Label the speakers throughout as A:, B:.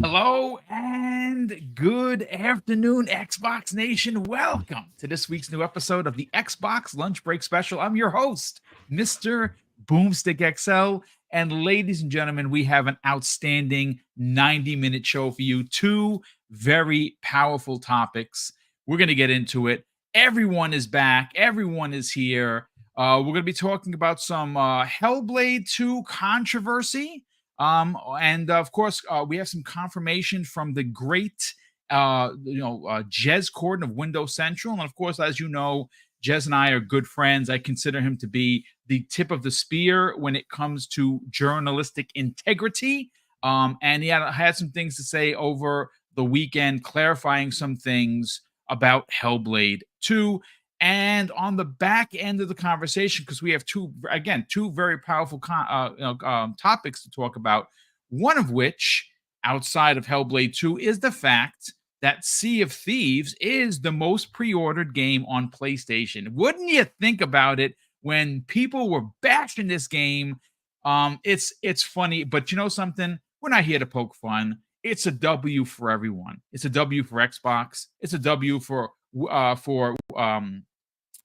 A: Hello and good afternoon, Xbox Nation. Welcome to this week's new episode of the Xbox Lunch Break Special. I'm your host, Mr. BoomStick XL. And ladies and gentlemen, we have an outstanding 90-minute show for you. Two very powerful topics. We're going to get into it. Everyone is back. Everyone is here. We're going to be talking about some Hellblade 2 controversy. And of course, we have some confirmation from the great, Jez Corden of Windows Central. And of course, as you know, Jez and I are good friends. I consider him to be the tip of the spear when it comes to journalistic integrity. And he had some things to say over the weekend, clarifying some things about Hellblade 2. And on the back end of the conversation, because we have two very powerful topics to talk about, one of which, outside of Hellblade 2, is the fact that Sea of Thieves is the most pre-ordered game on PlayStation. Wouldn't you think about it when people were bashing this game? It's funny, but you know something? We're not here to poke fun. It's a W for everyone. It's a W for Xbox. It's a W for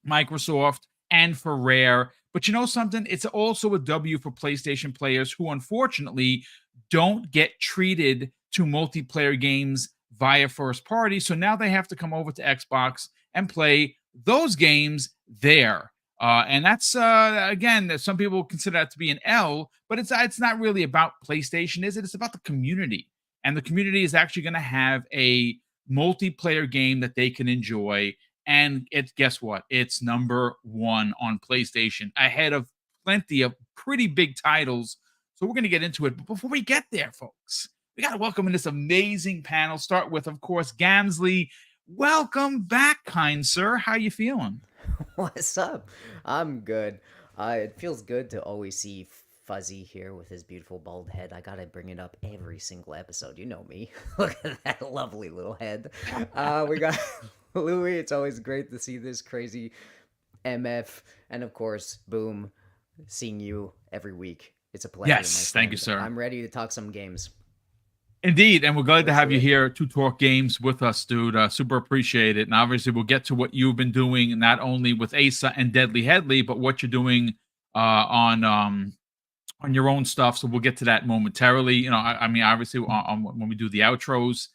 A: Microsoft and for Rare. But you know something? It's also a W for PlayStation players who unfortunately don't get treated to multiplayer games via first party. So now they have to come over to Xbox and play those games there. And that's again, some people consider that to be an L, but it's not really about PlayStation, is it? It's about the community. And the community is actually going to have a multiplayer game that they can enjoy. And guess what? It's number one on PlayStation, ahead of plenty of pretty big titles. So we're going to get into it. But before we get there, folks, we got to welcome in this amazing panel. Start with, of course, Gamsley. Welcome back, kind sir. How you feeling?
B: What's up? I'm good. It feels good to always see Fuzzy here with his beautiful bald head. I gotta bring it up every single episode. You know me. Look at that lovely little head. We got Louis. It's always great to see this crazy MF. And of course, Boom, seeing you every week. It's a pleasure, my
A: Yes, thank you,
B: friend.
A: sir.
B: I'm ready to talk some games.
A: Indeed, and we're glad to
B: Let's
A: have
B: do
A: you
B: it.
A: here to talk games with us, dude. Super appreciate it. And obviously, we'll get to what you've been doing, not only with Asa and Deadly Headley, but what you're doing on your own stuff. So we'll get to that momentarily. I mean, obviously, when we do the outros.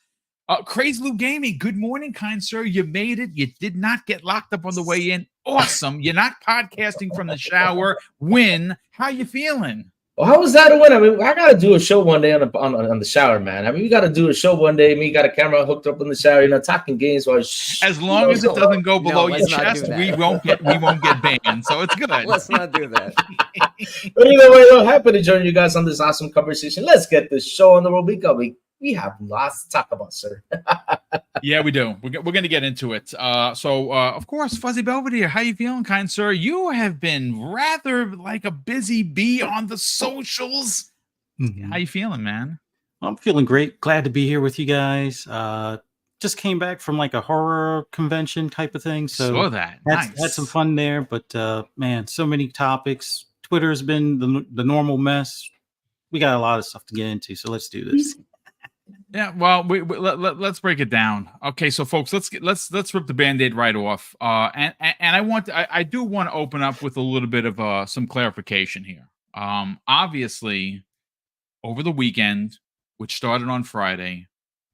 A: Crazy Lou Gaming, good morning, kind sir. You made it. You did not get locked up on the way in. Awesome. You're not podcasting from the shower. Win. How you feeling?
C: Well, how was that a win? I mean, I gotta do a show one day on the shower, man. I mean, we gotta do a show one day. Me got a camera hooked up in the shower, talking games while
A: As long as it
B: No,
A: doesn't go
B: no,
A: below your
B: let's not do
A: chest, we
B: that.
A: won't get banned. So it's good.
B: Let's not do that.
C: But either way, though, happy to join you guys on this awesome conversation. Let's get this show on the road. We have lots to talk about, sir.
A: Yeah, we do. We're going to get into it. Of course, Fuzzy Belvedere, how you feeling, kind sir? You have been rather like a busy bee on the socials. How you feeling, man?
D: I'm feeling great. Glad to be here with you guys. Just came back from like a horror convention type of thing, so
A: Saw that.
D: had
A: Nice.
D: some fun there. But man, so many topics. Twitter's been the normal mess. We got a lot of stuff to get into, so let's do this.
A: Yeah, well, let's break it down. Okay, so folks, let's rip the Band-Aid right off. And I do want to open up with a little bit of some clarification here. Obviously, over the weekend, which started on Friday,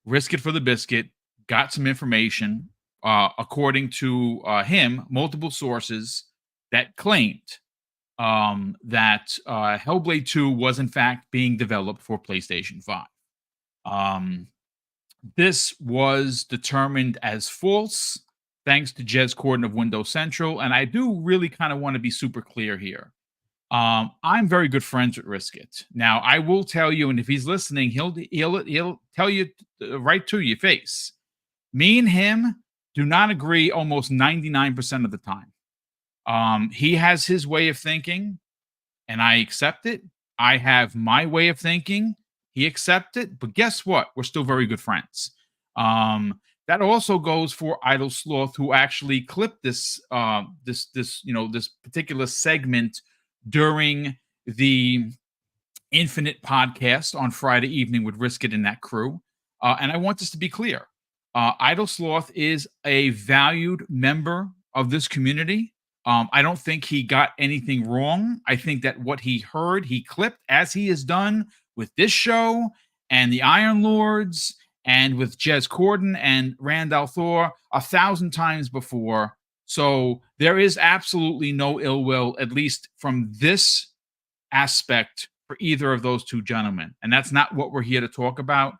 A: Risk It for the Biscuit got some information, according to him, multiple sources that claimed that Hellblade 2 was in fact being developed for PlayStation 5. This was determined as false thanks to Jez Corden of Windows Central, and I do really kind of want to be super clear here. I'm very good friends with Riskit. Now, I will tell you, and if he's listening, he'll tell you right to your face. Me and him do not agree almost 99% of the time. He has his way of thinking, and I accept it. I have my way of thinking. He accepts it, but guess what? We're still very good friends. That also goes for Idle Sloth, who actually clipped this particular segment during the Infinite podcast on Friday evening with Riskit and that crew. And I want this to be clear. Idle Sloth is a valued member of this community. I don't think he got anything wrong. I think that what he heard, he clipped, as he has done with this show and the Iron Lords and with Jez Corden and Randall Thor 1,000 times before. So there is absolutely no ill will, at least from this aspect, for either of those two gentlemen. And that's not what we're here to talk about.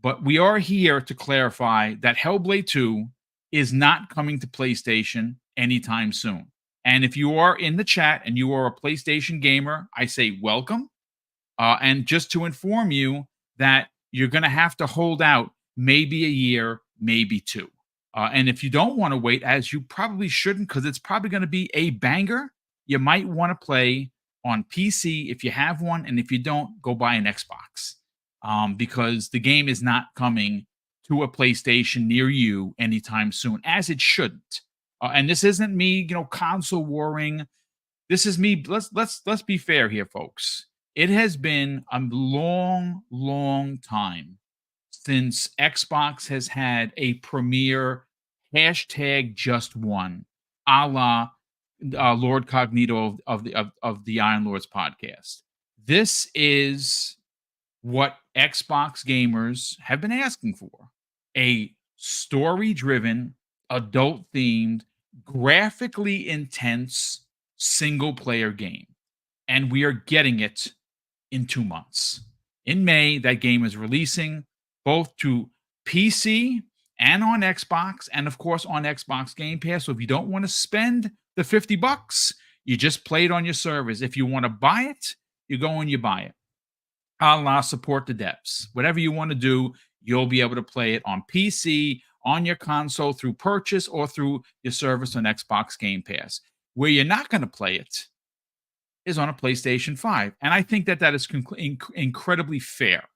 A: But we are here to clarify that Hellblade 2 is not coming to PlayStation anytime soon. And if you are in the chat and you are a PlayStation gamer, I say welcome. And just to inform you that you're going to have to hold out maybe a year, maybe two. And if you don't want to wait, as you probably shouldn't, because it's probably going to be a banger, you might want to play on PC if you have one. And if you don't, go buy an Xbox. Because the game is not coming to a PlayStation near you anytime soon, as it shouldn't. And this isn't me, console warring. This is me. Let's be fair here, folks. It has been a long, long time since Xbox has had a premier #just1, a la Lord Cognito of the Iron Lords podcast. This is what Xbox gamers have been asking for: a story-driven, adult-themed, graphically intense single-player game. And we are getting it in 2 months. In May, that game is releasing both to PC and on Xbox, and of course on Xbox Game Pass. So if you don't want to spend the $50, you just play it on your servers. If you want to buy it, you go and you buy it. Allah, support the devs. Whatever you want to do, you'll be able to play it on PC, on your console, through purchase, or through your service on Xbox Game Pass. Where you're not going to play it is on a PlayStation 5. And I think that is incredibly fair.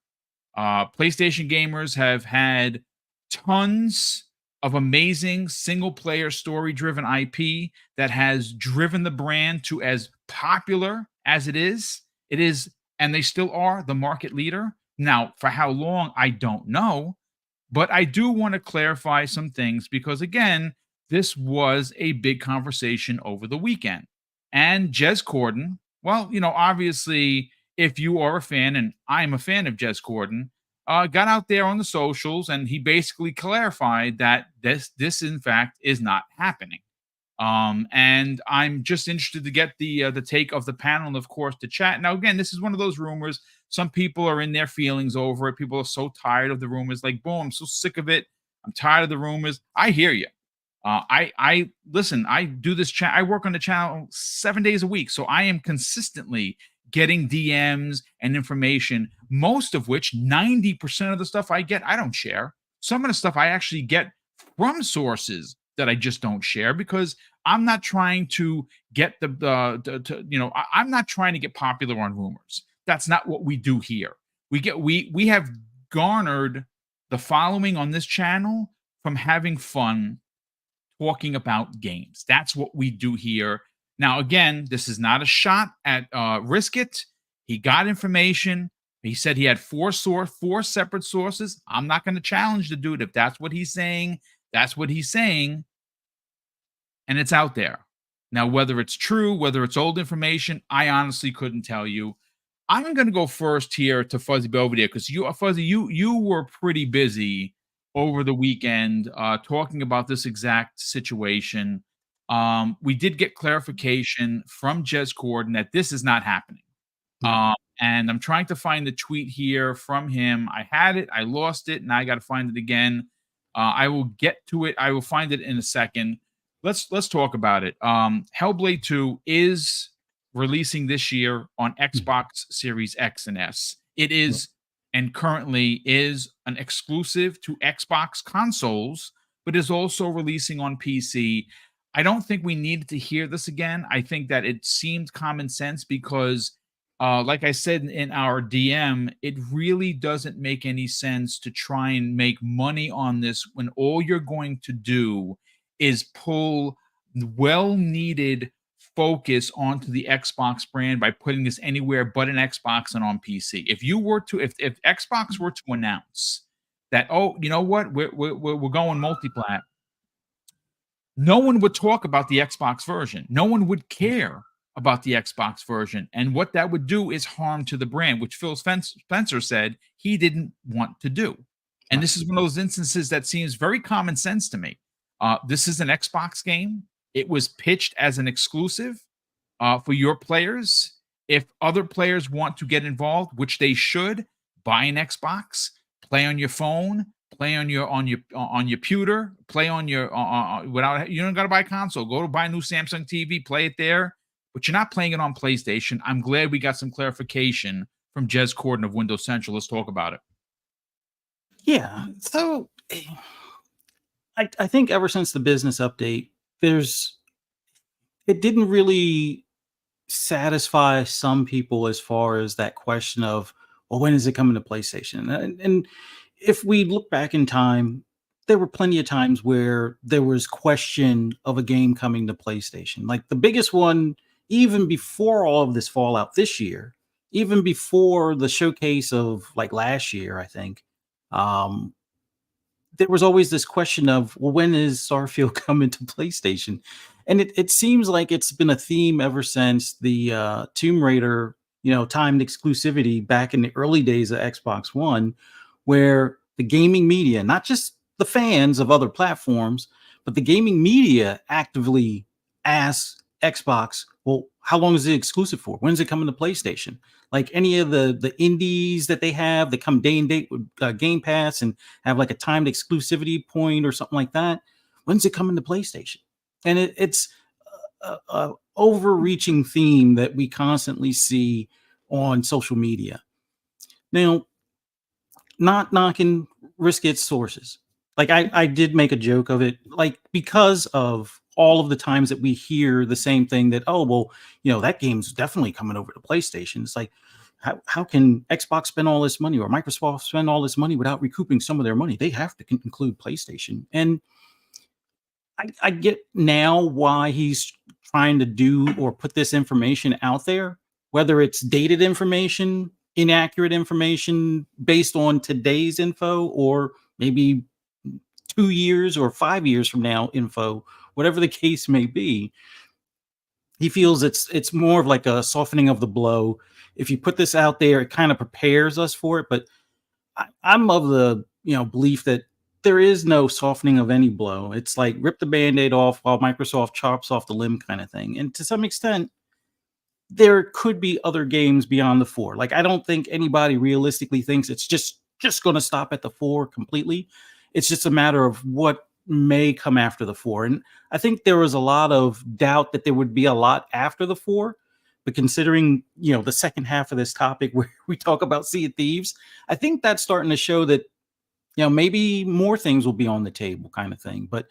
A: PlayStation gamers have had tons of amazing single-player story-driven IP that has driven the brand to as popular as it is. It is, and they still are, the market leader. Now, for how long, I don't know. But I do want to clarify some things because, again, this was a big conversation over the weekend. And Jez Corden, well, obviously, if you are a fan, and I'm a fan of Jez Corden, got out there on the socials and he basically clarified that this in fact is not happening. And I'm just interested to get the take of the panel and, of course, to chat. Now, again, this is one of those rumors. Some people are in their feelings over it. People are so tired of the rumors. Like, boom, I'm so sick of it. I'm tired of the rumors. I hear you. I listen. I do this chat. I work on the channel 7 days a week, so I am consistently getting DMs and information. Most of which, 90% of the stuff I get, I don't share. Some of the stuff I actually get from sources that I just don't share because I'm not trying to get I'm not trying to get popular on rumors. That's not what we do here. We have garnered the following on this channel from having fun talking about games. That's what we do here. Now, again, this is not a shot at Risk It. He got information. He said he had four separate sources. I'm not going to challenge the dude. If that's what he's saying, that's what he's saying. And it's out there. Now, whether it's true, whether it's old information, I honestly couldn't tell you. I'm going to go first here to Fuzzy Belvedere because you were pretty busy over the weekend talking about this exact situation. We did get clarification from Jez Corden that this is not happening. And I'm trying to find the tweet here from him. I had it, I lost it, and I got to find it again. I will get to it. I will find it in a second. Let's talk about it. Hellblade 2 is releasing this year on Xbox Series X and S. It is and currently is an exclusive to Xbox consoles, but is also releasing on PC. I don't think we needed to hear this again. I think that it seemed common sense because, like I said in our DM, it really doesn't make any sense to try and make money on this when all you're going to do is pull well-needed focus onto the Xbox brand by putting this anywhere but an Xbox and on PC. If Xbox were to announce that, oh, you know what, we're going multi-plat, no one would talk about the Xbox version. No one would care about the Xbox version. And what that would do is harm to the brand, which Phil Spencer said he didn't want to do. And this is one of those instances that seems very common sense to me. This is an Xbox game. It was pitched as an exclusive for your players. If other players want to get involved, which they should, buy an Xbox, play on your phone, play on your pewter, play on your without, you don't got to buy a console. Go to buy a new Samsung TV, play it there, but you're not playing it on PlayStation. I'm glad we got some clarification from Jez Corden of Windows Central. Let's talk about it.
D: Yeah, so I think ever since the business update, it didn't really satisfy some people as far as that question of, well, when is it coming to PlayStation? And if we look back in time, there were plenty of times where there was question of a game coming to PlayStation. Like the biggest one, even before all of this fallout this year, even before the showcase of like last year, I think, there was always this question of, well, when is Starfield coming to PlayStation? And it seems like it's been a theme ever since the Tomb Raider, timed exclusivity back in the early days of Xbox One, where the gaming media, not just the fans of other platforms, but the gaming media actively asks Xbox, well, how long is it exclusive for? When's it coming to PlayStation? Like any of the indies that they have that come day and date with Game Pass and have like a timed exclusivity point or something like that. When's it coming to PlayStation? And it's a overreaching theme that we constantly see on social media. Now, not knocking Riskit's sources. Like I did make a joke of it, like because of all of the times that we hear the same thing that, oh, well, that game's definitely coming over to PlayStation. It's like, how can Xbox spend all this money or Microsoft spend all this money without recouping some of their money? They have to include PlayStation. And I get now why he's trying to do or put this information out there, whether it's dated information, inaccurate information based on today's info, or maybe 2 years or 5 years from now info, whatever the case may be. He feels it's more of like a softening of the blow. If you put this out there, it kind of prepares us for it. But I'm of the belief that there is no softening of any blow. It's like rip the Band-Aid off while Microsoft chops off the limb kind of thing. And to some extent, there could be other games beyond the 4. Like I don't think anybody realistically thinks it's just going to stop at the 4 completely. It's just a matter of what may come after the 4. And I think there was a lot of doubt that there would be a lot after the 4. But considering, the second half of this topic where we talk about Sea of Thieves, I think that's starting to show that, maybe more things will be on the table kind of thing. But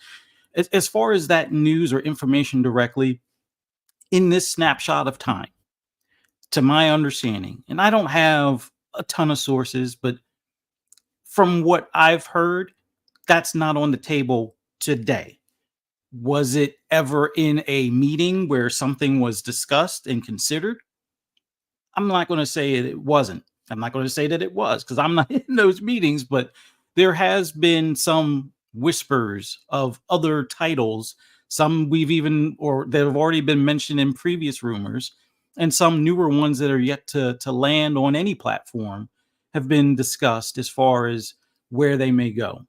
D: as far as that news or information directly in this snapshot of time, to my understanding, and I don't have a ton of sources, but from what I've heard, that's not on the table today. Was it ever in a meeting where something was discussed and considered? I'm not going to say it wasn't. I'm not going to say that it was because I'm not in those meetings, but there has been some whispers of other titles, some we've even, or that have already been mentioned in previous rumors, and some newer ones that are yet to land on any platform have been discussed as far as where they may go.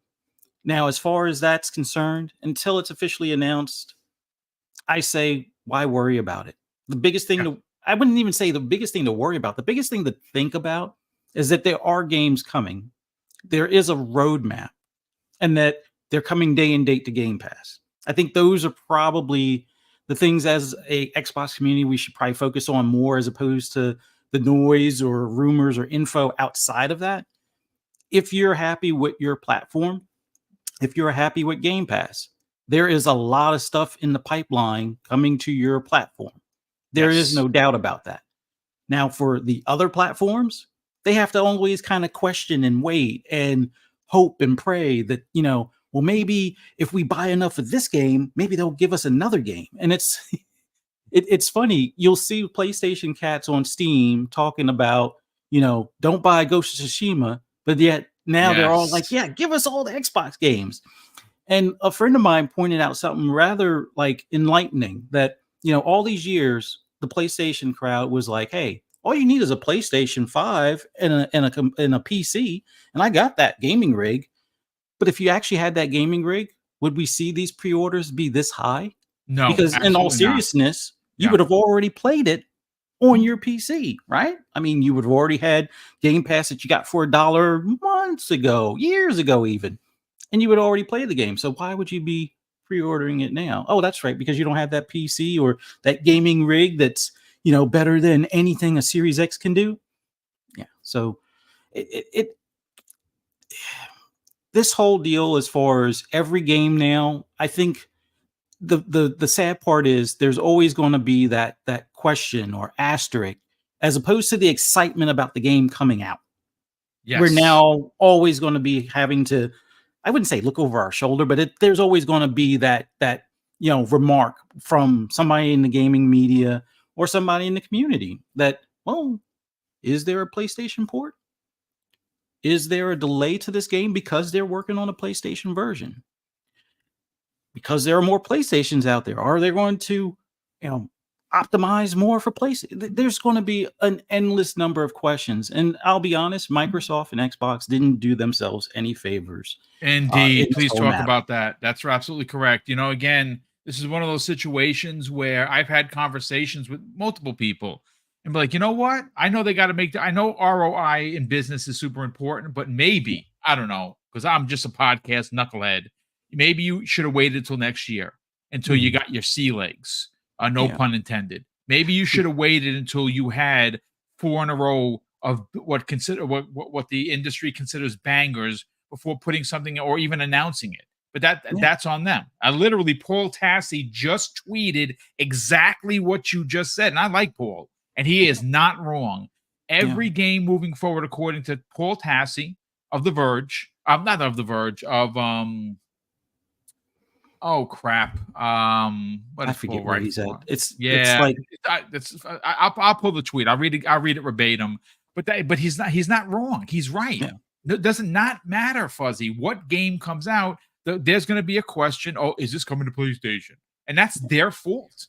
D: Now, as far as that's concerned, until it's officially announced, I say, why worry about it? The biggest thing I wouldn't even say the biggest thing to worry about. The biggest thing to think about is that there are games coming. There is a roadmap, and that they're coming day and date to Game Pass. I think those are probably the things as a Xbox community we should probably focus on more, as opposed to the noise or rumors or info outside of that. If you're happy with your platform, if you're happy with Game Pass, there is a lot of stuff in the pipeline coming to your platform. There is no doubt about that. Now, for the other platforms, they have to always kind of question and wait and hope and pray that, well, maybe if we buy enough of this game, maybe they'll give us another game. And it's funny. You'll see PlayStation cats on Steam talking about, don't buy Ghost of Tsushima, but yet Now they're all
A: Yes.
D: like, yeah, give us all the Xbox games. And a friend of mine pointed out something rather like enlightening, that, all these years, the PlayStation crowd was like, hey, all you need is a PlayStation 5 and a PC. And I got that gaming rig. But if you actually had that gaming rig, would we see these pre-orders be this high?
A: No,
D: Because in all
A: absolutely not.
D: seriousness, you
A: Yeah.
D: would have already played it on your PC, right? I mean, you would have already had Game Pass that you got for $1 months ago, years ago even, and you would already play the game. So why would you be pre-ordering it now? Oh, that's right, because you don't have that PC or that gaming rig that's, better than anything a Series X can do. Yeah. So it this whole deal, as far as every game now, I think the sad part is there's always going to be that question or asterisk, as opposed to the excitement about the game coming out.
A: Yes.
D: We're now always going to be having to, I wouldn't say look over our shoulder, but there's always going to be that remark from somebody in the gaming media or somebody in the community that, well, is there a PlayStation port? Is there a delay to this game because they're working on a PlayStation version? Because there are more PlayStations out there. Are they going to, optimize more for PlayStation? There's going to be an endless number of questions. And I'll be honest, Microsoft and Xbox didn't do themselves any favors.
A: Indeed.
D: in this
A: Please
D: whole
A: talk
D: matter.
A: about that. That's absolutely correct. Again, this is one of those situations where I've had conversations with multiple people and be like, you know what? I know they got to make I know ROI in business is super important, but maybe, I don't know, because I'm just a podcast knucklehead. Maybe you should have waited until next year until you got your sea legs. No
D: Yeah.
A: pun intended. Maybe you should have waited until you had 4 in a row of what the industry considers bangers before putting something or even announcing it. But that's on them. I literally, Paul Tassi just tweeted exactly what you just said. And I like Paul, and he is not wrong. Every game moving forward, according to Paul Tassi of The Verge, not of The Verge, of oh crap. What
D: I
A: is
D: forget
A: Paul
D: where
A: right
D: he's
A: for?
D: at. It's
A: Yeah,
D: like,
A: I'll pull the tweet. I'll read it verbatim. But he's not wrong. He's right.
D: Yeah.
A: It doesn't not matter, Fuzzy. What game comes out? There's going to be a question. Oh, is this coming to PlayStation? And that's their fault.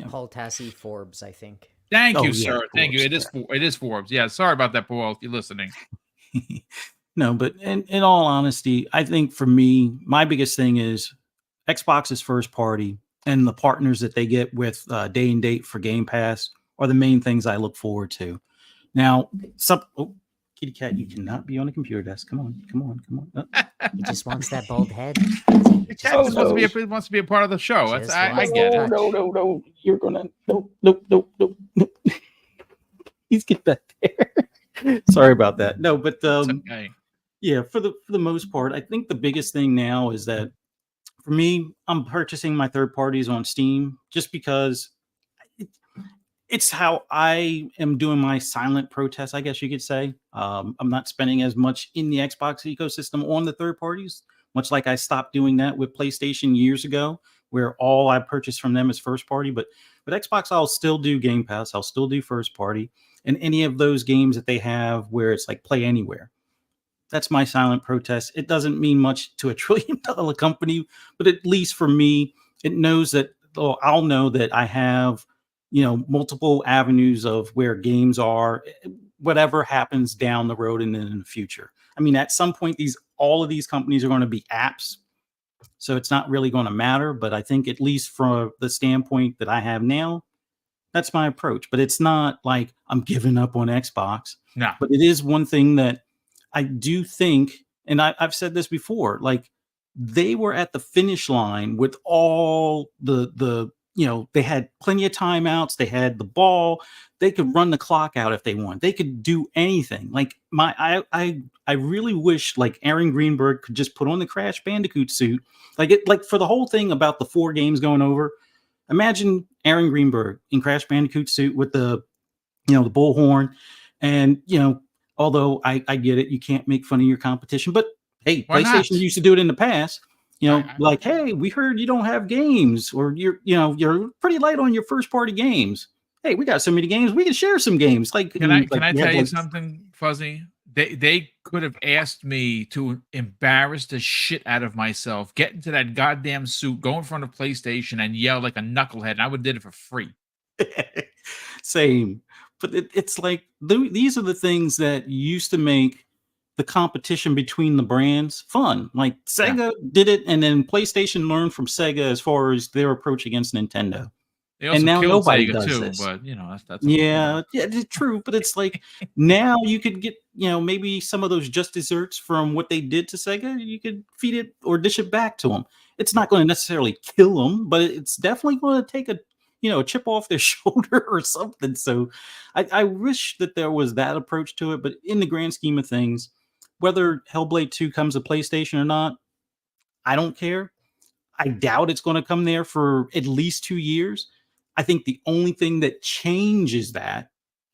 B: Paul Tassi, Forbes, I think.
A: Thank
D: Oh,
A: you,
D: yeah,
A: sir. Thank you.
D: Forbes,
A: It is Forbes. Yeah. Sorry about that, Paul. If you're listening.
D: no, but in all honesty, I think for me, my biggest thing is Xbox's first party and the partners that they get with day and date for Game Pass are the main things I look forward to. Now, kitty cat, you cannot be on the computer desk. Come on.
B: He just wants that bald head.
A: The cat just wants to be a part of the show. I get it.
D: No. You're gonna no. He's get back there. Sorry about that. No, but
A: It's okay.
D: yeah, for the most part, I think the biggest thing now is that for me, I'm purchasing my third parties on Steam just because it's how I am doing my silent protest, I guess you could say. I'm not spending as much in the Xbox ecosystem on the third parties, much like I stopped doing that with PlayStation years ago, where all I purchase from them is first party. But with Xbox, I'll still do Game Pass. I'll still do first party. And any of those games that they have where it's like play anywhere. That's my silent protest. It doesn't mean much to a $1 trillion company, but at least for me, it knows that I'll know that I have, multiple avenues of where games are, whatever happens down the road and then in the future. I mean, at some point, all of these companies are going to be apps, so it's not really going to matter. But I think at least from the standpoint that I have now, that's my approach. But it's not like I'm giving up on Xbox.
A: No.
D: But it is one thing that I do think, and I've said this before, like they were at the finish line with all the they had plenty of timeouts. They had the ball. They could run the clock out if they want. They could do anything. Like I really wish like Aaron Greenberg could just put on the Crash Bandicoot suit. Like for the whole thing about the 4 games going over. Imagine Aaron Greenberg in Crash Bandicoot suit with the the bullhorn, and although I get it, you can't make fun of your competition, but hey,
A: Why
D: PlayStation
A: not?
D: used to do it in the past. Like, hey, we heard you don't have games, or you're pretty light on your first party games. Hey, we got so many games, we can share some games. Like,
A: Can I
D: like,
A: tell you something, Fuzzy? they could have asked me to embarrass the shit out of myself, get into that goddamn suit, go in front of PlayStation, and yell like a knucklehead, and I would have did it for free.
D: Same. But it's like these are the things that used to make the competition between the brands fun. Like Sega did it, and then PlayStation learned from Sega as far as their approach against Nintendo.
A: They
D: And
A: also
D: now
A: killed
D: nobody
A: Sega
D: does
A: too,
D: this.
A: but that's
D: Yeah, it's true. But it's like now you could get, maybe some of those just desserts from what they did to Sega. You could feed it or dish it back to them. It's not going to necessarily kill them, but it's definitely going to take a chip off their shoulder or something. So I wish that there was that approach to it. But in the grand scheme of things, whether Hellblade 2 comes to PlayStation or not, I don't care. I doubt it's going to come there for at least 2 years. I think the only thing that changes that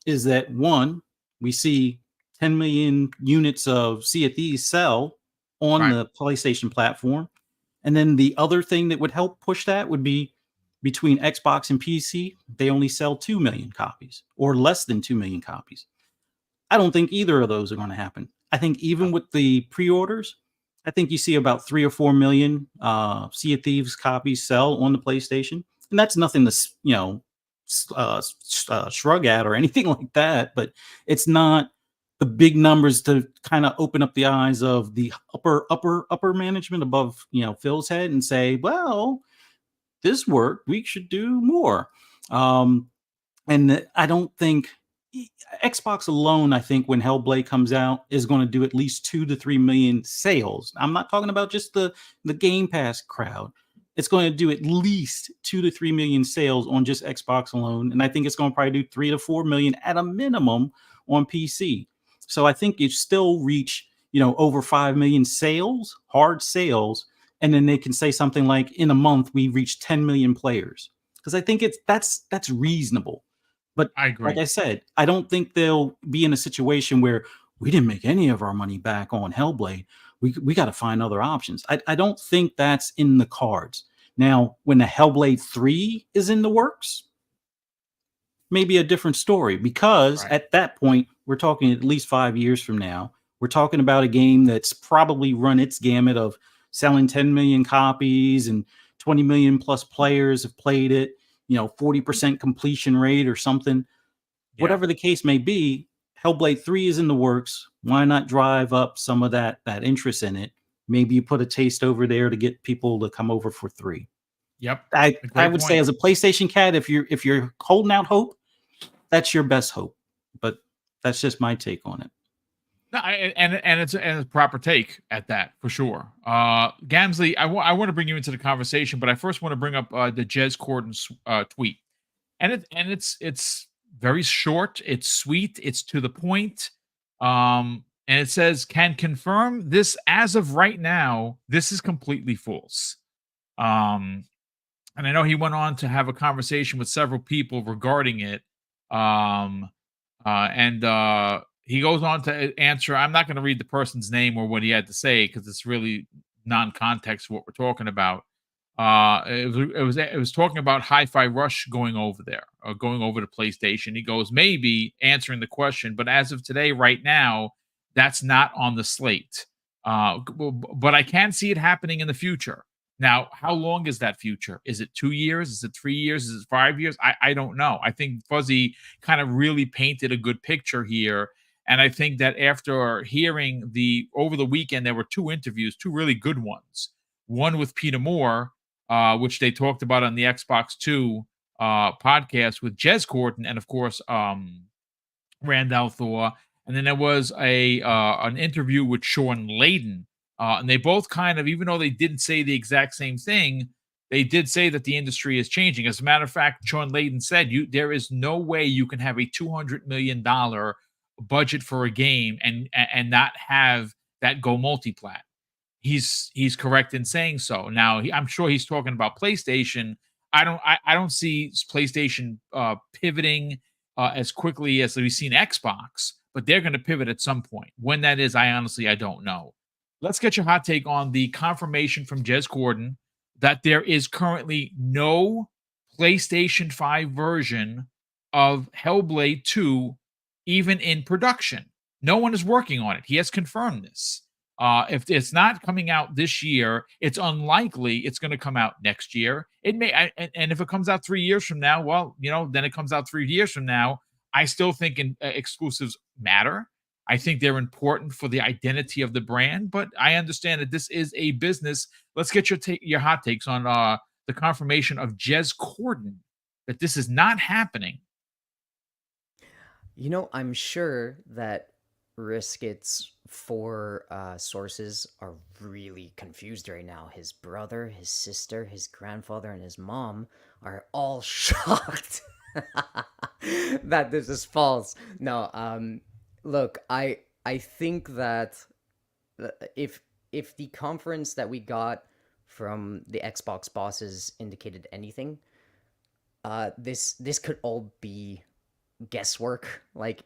D: is that, one, we see 10 million units of Sea of Thieves sell on
A: Right.
D: the PlayStation platform. And then the other thing that would help push that would be between Xbox and PC, they only sell 2 million copies or less than 2 million copies. I don't think either of those are going to happen. I think even with the pre-orders, I think you see about 3 or 4 million Sea of Thieves copies sell on the PlayStation, and that's nothing to shrug at or anything like that. But it's not the big numbers to kind of open up the eyes of the upper management above Phil's head and say, well, this worked, we should do more. And I don't think Xbox alone, I think when Hellblade comes out, is going to do at least 2 to 3 million sales. I'm not talking about just the Game Pass crowd. It's going to do at least 2 to 3 million sales on just Xbox alone. And I think it's going to probably do 3 to 4 million at a minimum on PC. So I think you still reach, over 5 million sales, hard sales. And then they can say something like, in a month, we reached 10 million players. Because I think that's reasonable. But
A: I agree.
D: like I said, I don't think they'll be in a situation where we didn't make any of our money back on Hellblade. We got to find other options. I don't think that's in the cards. Now, when the Hellblade 3 is in the works, maybe a different story, because at that point, we're talking at least 5 years from now. We're talking about a game that's probably run its gamut of selling 10 million copies and 20 million plus players have played it. 40% completion rate or something.
A: Yeah.
D: Whatever the case may be, Hellblade 3 is in the works. Why not drive up some of that interest in it? Maybe you put a taste over there to get people to come over for 3.
A: Yep.
D: I would say, as a PlayStation cat, if you're holding out hope, that's your best hope. But that's just my take on it.
A: No, and it's a proper take at that, for sure. Gamsley, I want to bring you into the conversation, but I first want to bring up the Jez Corden tweet, and it's very short, it's sweet, it's to the point, and it says, "Can confirm this as of right now. This is completely false." And I know he went on to have a conversation with several people regarding it, and he goes on to answer. I'm not going to read the person's name or what he had to say because it's really non-context what we're talking about. It was talking about Hi-Fi Rush going over there, or going over to PlayStation. He goes, maybe answering the question, but as of today, right now, that's not on the slate. But I can see it happening in the future. Now, how long is that future? Is it 2 years? Is it 3 years? Is it 5 years? I don't know. I think Fuzzy kind of really painted a good picture here. And I think that after hearing over the weekend, there were 2 interviews, 2 really good ones. One with Peter Moore, which they talked about on the Xbox 2 podcast with Jez Corden, and of course, Randall Thor. And then there was an interview with Sean Layden. And they both kind of, even though they didn't say the exact same thing, they did say that the industry is changing. As a matter of fact, Sean Layden said, there is no way you can have a $200 million budget for a game and not have that go multiplat. He's correct in saying so. Now, I'm sure he's talking about PlayStation. I don't see PlayStation pivoting as quickly as we've seen Xbox, but they're going to pivot at some point. When that is, I don't know. Let's get your hot take on the confirmation from Jez Corden that there is currently no PlayStation 5 version of Hellblade 2 even in production. No one is working on it. He has confirmed this. If it's not coming out this year, it's unlikely it's going to come out next year. It may, and if it comes out 3 years from now, well, then it comes out 3 years from now. I still think exclusives matter. I think they're important for the identity of the brand, but I understand that this is a business. Let's get your hot takes on the confirmation of Jez Corden that this is not happening.
B: I'm sure that Risket's four sources are really confused right now. His brother, his sister, his grandfather, and his mom are all shocked that this is false. No, look, I think that if the conference that we got from the Xbox bosses indicated anything, this could all be guesswork. Like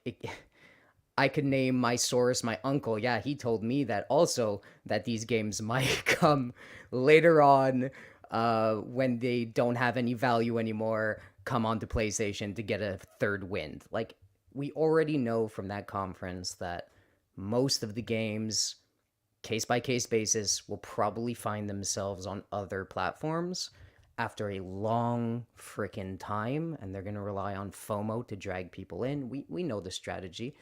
B: I could name my source, my uncle. Yeah, he told me that also, that these games might come later on, when they don't have any value anymore, come onto PlayStation to get a third wind. Like, we already know from that conference that most of the games, case by case basis, will probably find themselves on other platforms after a long freaking time, and they're gonna rely on FOMO to drag people in. We know the strategy.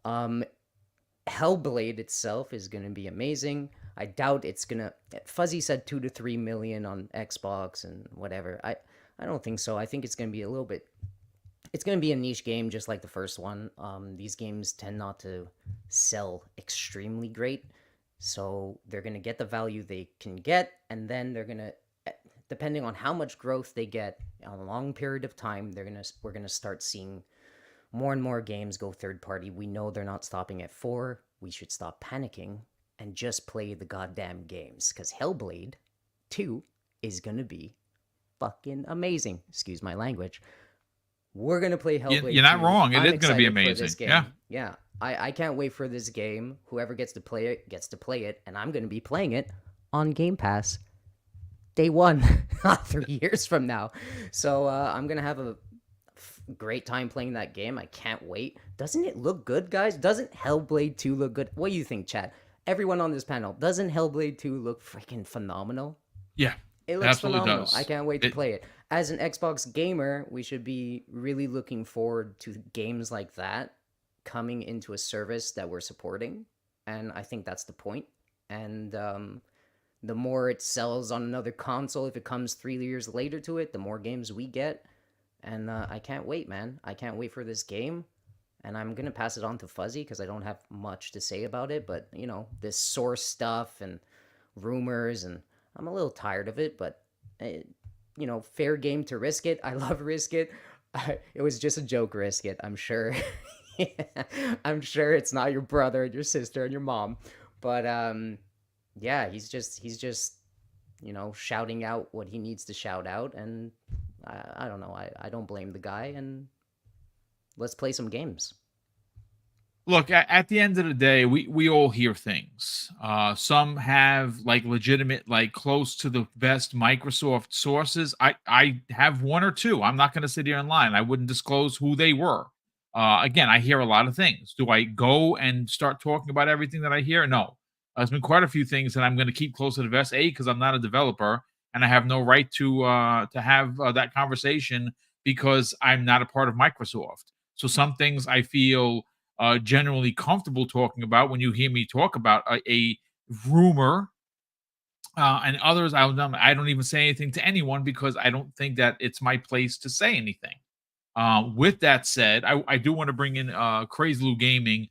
B: Hellblade itself is gonna be amazing. I doubt it's gonna. Fuzzy said 2 to 3 million on Xbox and whatever. I don't think so. I think it's gonna be a little bit. It's gonna be a niche game, just like the first one. These games tend not to sell extremely great, so they're gonna get the value they can get, and then they're gonna, depending on how much growth they get on a long period of time, we're gonna start seeing more and more games go third party. We know they're not stopping at 4. We should stop panicking and just play the goddamn games, because Hellblade 2 is gonna be fucking amazing. Excuse my language. We're gonna play Hellblade.
A: You're not
B: 2.
A: wrong. It is gonna be
B: excited for
A: amazing.
B: this game. Yeah. I can't wait for this game. Whoever gets to play it gets to play it, and I'm gonna be playing it on Game Pass day one, not 3 years from now. So I'm gonna have a great time playing that game. I can't wait. Doesn't it look good, guys? Doesn't Hellblade 2 look good? What do you think, chat? Everyone on this panel, doesn't Hellblade 2 look freaking phenomenal?
A: Yeah,
B: it looks phenomenal.
A: Does.
B: I can't wait to play it. As an Xbox gamer, we should be really looking forward to games like that coming into a service that we're supporting, and I think that's the point. And the more it sells on another console, if it comes 3 years later to it, the more games we get. And I can't wait, man. I can't wait for this game. And I'm going to pass it on to Fuzzy because I don't have much to say about it. But, this source stuff and rumors, and I'm a little tired of it. But, fair game to Risk It. I love Risk It. It was just a joke, Risk It. I'm sure. I'm sure it's not your brother and your sister and your mom. But, yeah, he's just shouting out what he needs to shout out. And I don't know. I don't blame the guy, and let's play some games.
A: Look, at the end of the day, we all hear things. Some have legitimate, close to the best Microsoft sources. I have one or two. I'm not going to sit here and lie. I wouldn't disclose who they were. Again, I hear a lot of things. Do I go and start talking about everything that I hear? No. There's been quite a few things that I'm going to keep close to the vest. Because I'm not a developer, and I have no right to have that conversation because I'm not a part of Microsoft. So some things I feel generally comfortable talking about when you hear me talk about a rumor, and others I don't even say anything to anyone because I don't think that it's my place to say anything. With that said, I do want to bring in Crazy Lou Gaming.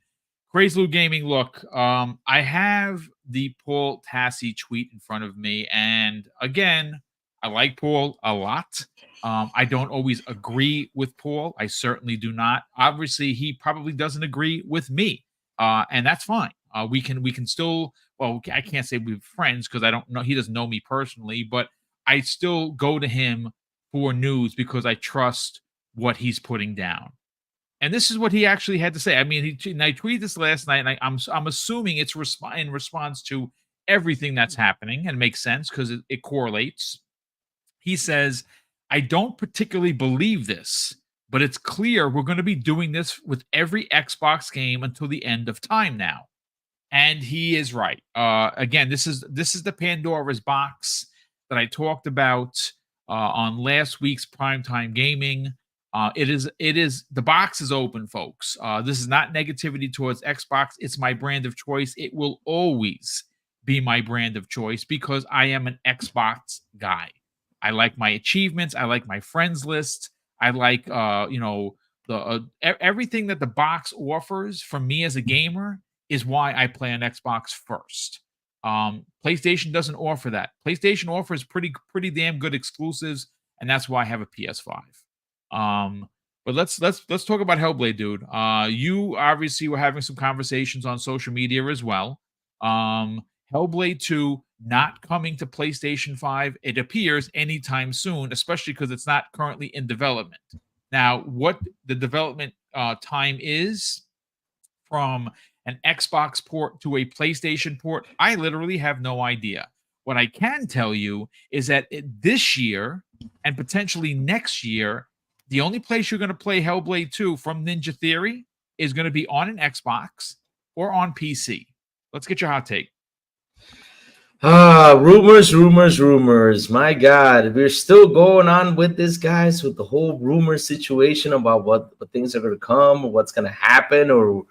A: Crazy Lou Gaming, look, I have the Paul Tassi tweet in front of me, and again, I like Paul a lot. I don't always agree with Paul. I certainly do not. Obviously, he probably doesn't agree with me, and that's fine. We can still. Well, I can't say we're friends because I don't know. He doesn't know me personally, but I still go to him for news because I trust what he's putting down. And this is what he actually had to say. I mean, I tweeted this last night, and I'm assuming it's in response to everything that's happening, and makes sense because it correlates. He says, "I don't particularly believe this, but it's clear we're going to be doing this with every Xbox game until the end of time now. And he is right. Again, this is the Pandora's box that I talked about on last week's Primetime Gaming. It is the box is open, folks. This is not negativity towards Xbox. It's my brand of choice. It will always be my brand of choice because I am an Xbox guy. I like my achievements. I like my friends list. I like everything that the box offers for me as a gamer is why I play on Xbox first. PlayStation doesn't offer that. PlayStation offers pretty damn good exclusives, and that's why I have a PS5. But let's talk about Hellblade, dude. You obviously were having some conversations on social media as well. Hellblade 2 not coming to PlayStation 5, it appears anytime soon, especially because it's not currently in development. Now, what the development time is from an Xbox port to a PlayStation port, I literally have no idea. What I can tell you is that this year and potentially next year, the only place you're going to play Hellblade 2 from Ninja Theory is going to be on an Xbox or on PC. Let's get your hot take.
C: Rumors. My God, we're still going on with this, guys, with the whole rumor situation about what things are going to come, or what's going to happen, or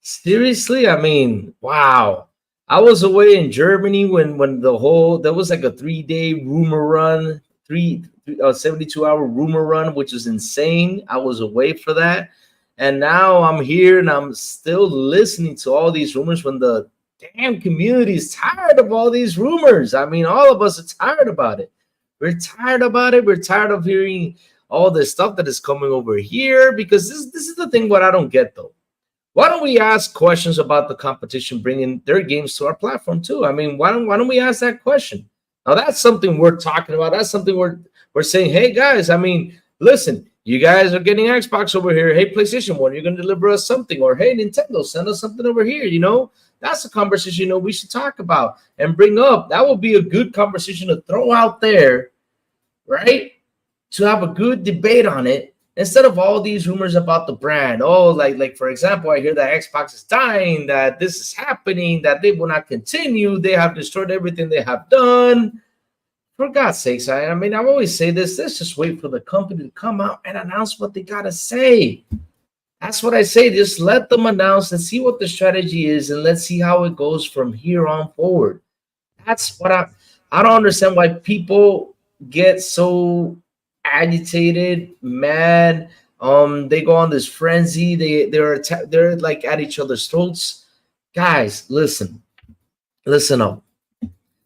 C: seriously, I mean, wow. I was away in Germany when there was like a 3-day rumor run, 72-hour rumor run, which is insane. I was away for that. And now I'm here and I'm still listening to all these rumors when the damn community is tired of all these rumors. I mean, all of us are tired about it. We're tired about it. We're tired of hearing all this stuff that is coming over here, because this is the thing what I don't get, though. Why don't we ask questions about the competition bringing their games to our platform too? I mean, why don't we ask that question? Now, that's something we're talking about. That's something we're saying, hey, guys, I mean, listen, you guys are getting Xbox over here. Hey, PlayStation 1, you're going to deliver us something. Or, hey, Nintendo, send us something over here, you know? That's a conversation, you know, we should talk about and bring up. That would be a good conversation to throw out there, right? To have a good debate on it, instead of all these rumors about the brand. Oh, like for example, I hear that Xbox is dying, that this is happening, that they will not continue. They have destroyed everything they have done. For God's sakes, I mean, I always say this. Let's just wait for the company to come out and announce what they got to say. That's what I say. Just let them announce and see what the strategy is, and let's see how it goes from here on forward. That's what I don't understand why people get so agitated, mad. They go on this frenzy. They're like at each other's throats. Guys, listen up.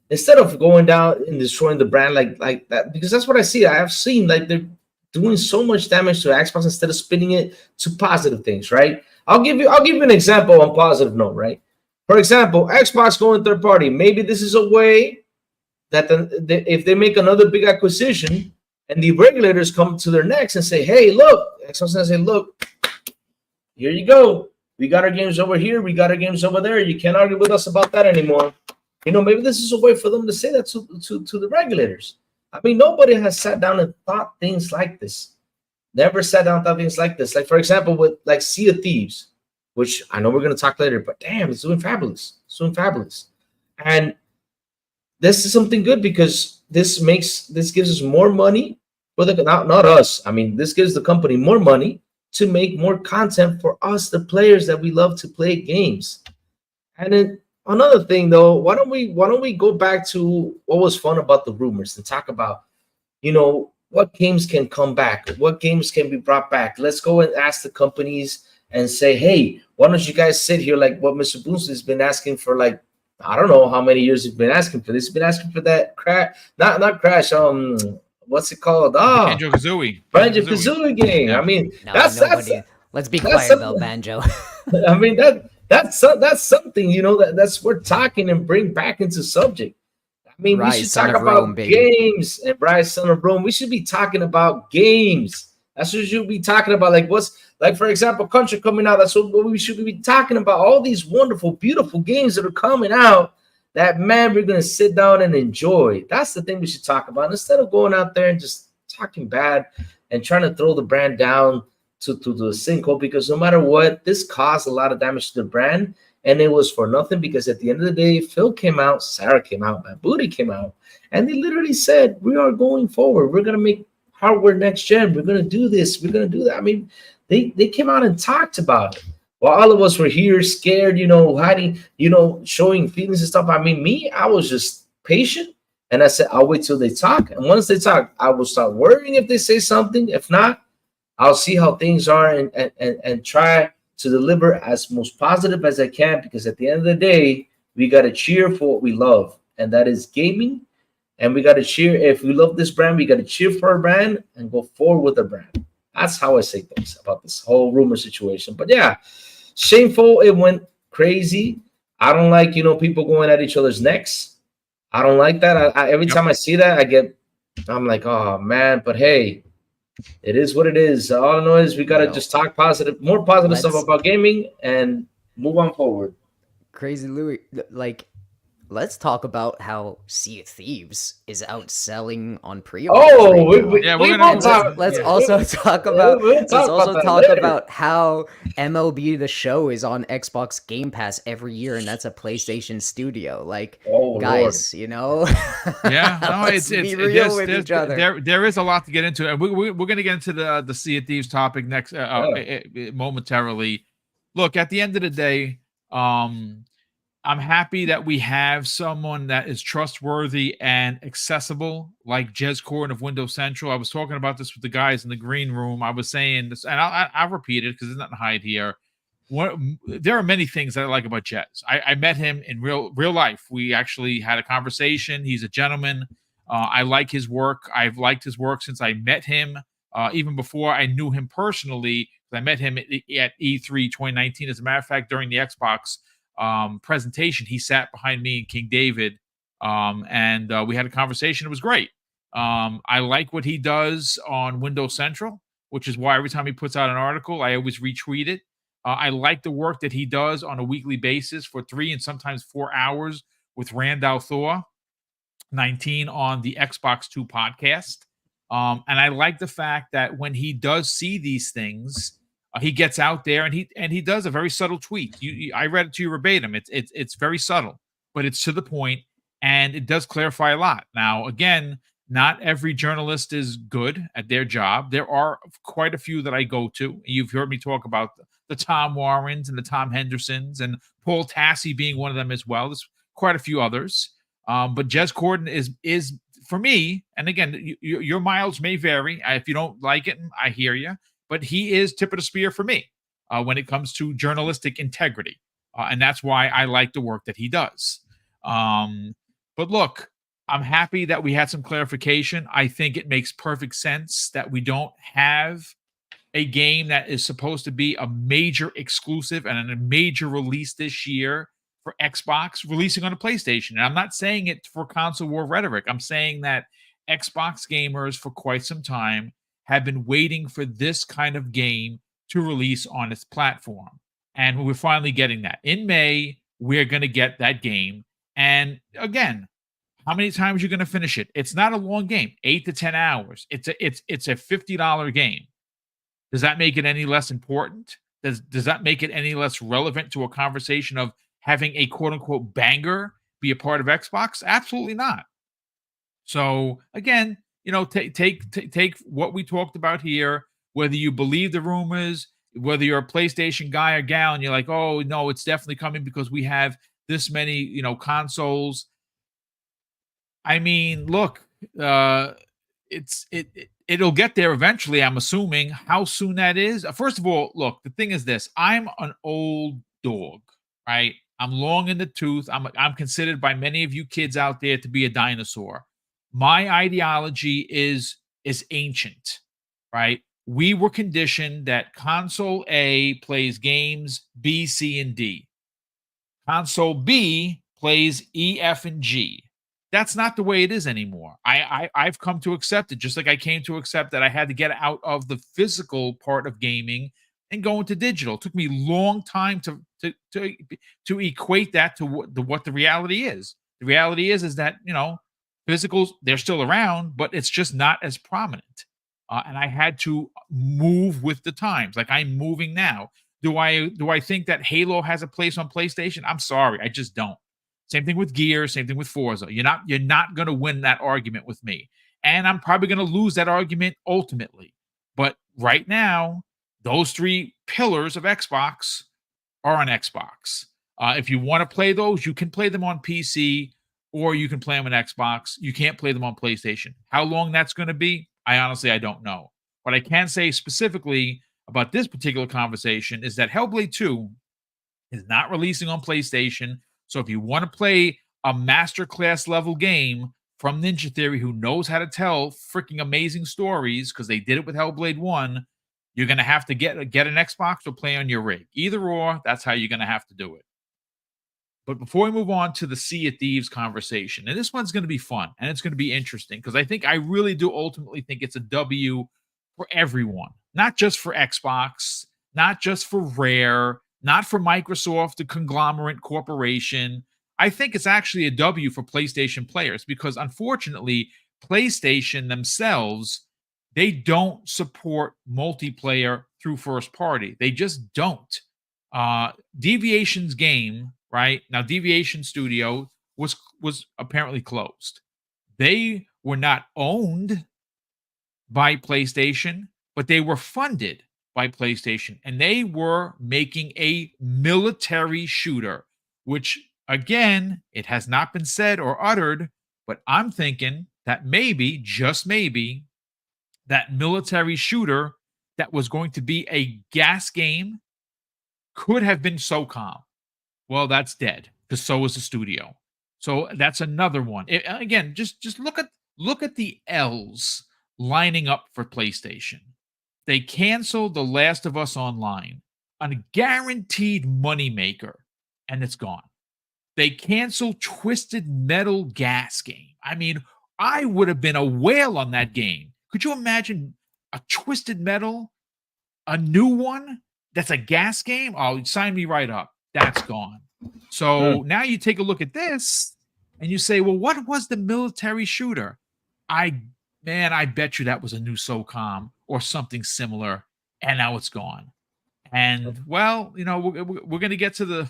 C: Instead of going down and destroying the brand like that, because that's what I see. I have seen like they're doing so much damage to Xbox instead of spinning it to positive things, right? I'll give you an example on positive note, right? For example, Xbox going third party. Maybe this is a way that if they make another big acquisition and the regulators come to their necks and say, hey, look, Xbox and say, look, here you go. We got our games over here. We got our games over there. You can't argue with us about that anymore. You know, maybe this is a way for them to say that to the regulators. I mean, nobody has sat down and thought things like this. Never sat down and thought things like this. Like, for example, with like Sea of Thieves, which I know we're going to talk later, but damn, it's doing fabulous. It's doing fabulous. And this is something good because this gives us more money for not us. I mean, this gives the company more money to make more content for us, the players that we love to play games. And then another thing, though, why don't we go back to what was fun about the rumors and talk about, you know, what games can come back, what games can be brought back. Let's go and ask the companies and say, hey, why don't you guys sit here like what Mr. BoomStick has been asking for, like, I don't know how many years he's been asking for this. He's been asking for that crash, not crash. What's it called? Banjo-Kazooie game.
B: No,
C: I mean,
B: no,
C: that's
B: let's be quiet about Banjo.
C: I mean, that's something, you know, that's worth talking and bring back into subject. I mean, we should talk about games. And Bryce, son of Rome, we should be talking about games. That's what we should be talking about. Like, what's, like, for example, Country coming out. That's what we should be talking about. All these wonderful, beautiful games that are coming out that, man, we're going to sit down and enjoy. That's the thing we should talk about. Instead of going out there and just talking bad and trying to throw the brand down to the sinkhole, because no matter what, this caused a lot of damage to the brand, and it was for nothing, because at the end of the day, Phil came out, Sarah came out, Matt Booty came out, and they literally said, we are going forward. We're going to make hardware next gen. We're going to do this. We're going to do that. I mean, they came out and talked about it. While all of us were here scared, hiding, showing feelings and stuff. I mean, me, I was just patient. And I said, I'll wait till they talk. And once they talk, I will start worrying if they say something. If not, I'll see how things are and try to deliver as most positive as I can, because at the end of the day, we got to cheer for what we love, and that is gaming. And we got to cheer. If we love this brand, we got to cheer for our brand and go forward with the brand. That's how I say things about this whole rumor situation. But yeah, shameful. It went crazy. I don't like, people going at each other's necks. I don't like that. Every time I see that, I'm like, oh man, but hey, it is what it is. All I know is we got to just talk more positive stuff about gaming and move on forward.
B: Crazy Louis, let's talk about how Sea of Thieves is outselling on pre-order.
A: Let's
B: also talk about how MLB The Show is on Xbox Game Pass every year, and that's a PlayStation studio. Guys,
A: Lord. Yeah, no, it's be real with each other. There is a lot to get into, and we're going to get into the Sea of Thieves topic next momentarily. Look, at the end of the day, I'm happy that we have someone that is trustworthy and accessible, like Jez Corden of Windows Central. I was talking about this with the guys in the green room. I was saying this, and I'll repeat it because there's nothing to hide here. There are many things that I like about Jez. I met him in real life. We actually had a conversation. He's a gentleman. I like his work. I've liked his work since I met him, even before I knew him personally. I met him at E3 2019. As a matter of fact, during the Xbox presentation, he sat behind me and King David, and we had a conversation. It was great. I like what he does on Windows Central, which is why every time he puts out an article, I always retweet it. I like the work that he does on a weekly basis for 3 and sometimes 4 hours with Randall Thor 19 on the Xbox 2 podcast. And I like the fact that when he does see these things, he gets out there and he does a very subtle tweet. I read it to you verbatim. It's very subtle, but it's to the point, and it does clarify a lot. Now, again, not every journalist is good at their job. There are quite a few that I go to. You've heard me talk about the Tom Warrens and the Tom Hendersons, and Paul Tassi being one of them as well. There's quite a few others. But Jez Corden is for me, and again, your mileage may vary. If you don't like it, I hear you. But he is tip of the spear for me when it comes to journalistic integrity. And that's why I like the work that he does. But look, I'm happy that we had some clarification. I think it makes perfect sense that we don't have a game that is supposed to be a major exclusive and a major release this year for Xbox releasing on a PlayStation. And I'm not saying it for console war rhetoric. I'm saying that Xbox gamers for quite some time have been waiting for this kind of game to release on its platform. And we're finally getting that. In May, we're going to get that game. And again, how many times are you going to finish it? It's not a long game, 8 to 10 hours. It's a $50 game. Does that make it any less important? Does that make it any less relevant to a conversation of having a quote-unquote banger be a part of Xbox? Absolutely not. So again, take what we talked about here, whether you believe the rumors, whether you're a PlayStation guy or gal, and you're like, oh, no, it's definitely coming because we have this many, consoles. I mean, look, it'll get there eventually, I'm assuming. How soon that is? First of all, look, the thing is this. I'm an old dog, right? I'm long in the tooth. I'm considered by many of you kids out there to be a dinosaur. My ideology is ancient, right? We were conditioned that console A plays games B, C, and D. Console B plays E, F, and G. That's not the way it is anymore. I've come to accept it, just like I came to accept that I had to get out of the physical part of gaming and go into digital. It took me a long time to equate that to what the reality is. The reality is that, physicals, they're still around, but it's just not as prominent. and I had to move with the times. Like I'm moving now. Do I think that Halo has a place on PlayStation? I'm sorry, I just don't. Same thing with Gears, same thing with Forza. You're not going to win that argument with me. And I'm probably going to lose that argument ultimately. But right now, those three pillars of Xbox are on Xbox. If you want to play those, you can play them on PC or you can play them on Xbox. You can't play them on PlayStation. How long that's going to be, I don't know. What I can say specifically about this particular conversation is that Hellblade 2 is not releasing on PlayStation. So if you want to play a masterclass level game from Ninja Theory, who knows how to tell freaking amazing stories, because they did it with Hellblade 1, you're going to have to get an Xbox or play on your rig. Either or, that's how you're going to have to do it. But before we move on to the Sea of Thieves conversation, and this one's going to be fun and it's going to be interesting, because I really do ultimately think it's a W for everyone, not just for Xbox, not just for Rare, not for Microsoft, the conglomerate corporation. I think it's actually a W for PlayStation players, because unfortunately, PlayStation themselves, they don't support multiplayer through first party. They just don't. Deviation's game, right? Now, Deviation Studio was apparently closed. They were not owned by PlayStation, but they were funded by PlayStation, and they were making a military shooter, which, again, it has not been said or uttered, but I'm thinking that maybe, just maybe, that military shooter that was going to be a gas game could have been SOCOM. Well, that's dead, because so is the studio. So that's another one. Again, just look at the L's lining up for PlayStation. They canceled The Last of Us Online, a guaranteed moneymaker, and it's gone. They canceled Twisted Metal gas game. I mean, I would have been a whale on that game. Could you imagine a Twisted Metal, a new one that's a gas game? Oh, sign me right up. That's gone. So now you take a look at this and you say, well, what was the military shooter? I bet you that was a new SOCOM or something similar, and now it's gone. And, well, we're going to get to the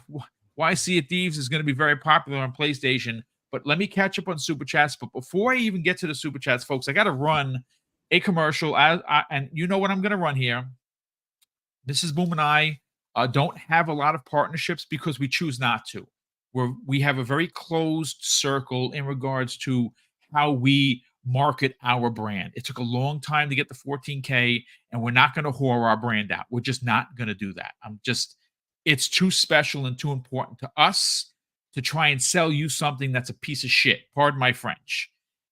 A: why Sea of Thieves is going to be very popular on PlayStation, but let me catch up on Super Chats. But before I even get to the Super Chats, folks, I got to run a commercial, and you know what I'm going to run here. Mrs. Boom and I don't have a lot of partnerships because we choose not to. We have a very closed circle in regards to how we market our brand. It took a long time to get the 14K, and we're not going to whore our brand out. We're just not going to do that. It's too special and too important to us to try and sell you something that's a piece of shit. Pardon my French.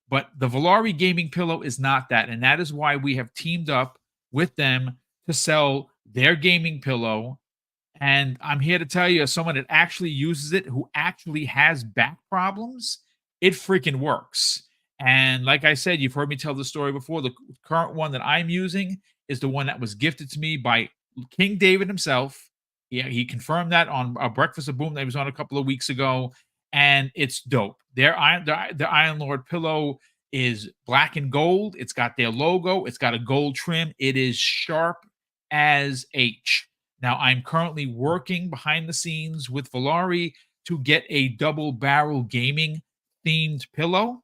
A: But the Volare gaming pillow is not that. And that is why we have teamed up with them to sell their gaming pillow. And I'm here to tell you, as someone that actually uses it, who actually has back problems, it freaking works. And like I said, you've heard me tell the story before. The current one that I'm using is the one that was gifted to me by King David himself. He confirmed that on a Breakfast of Boom that he was on a couple of weeks ago, and it's dope. The Iron Lord pillow is black and gold. It's got their logo. It's got a gold trim. It is sharp as H. Now, I'm currently working behind the scenes with Volare to get a double barrel gaming themed pillow.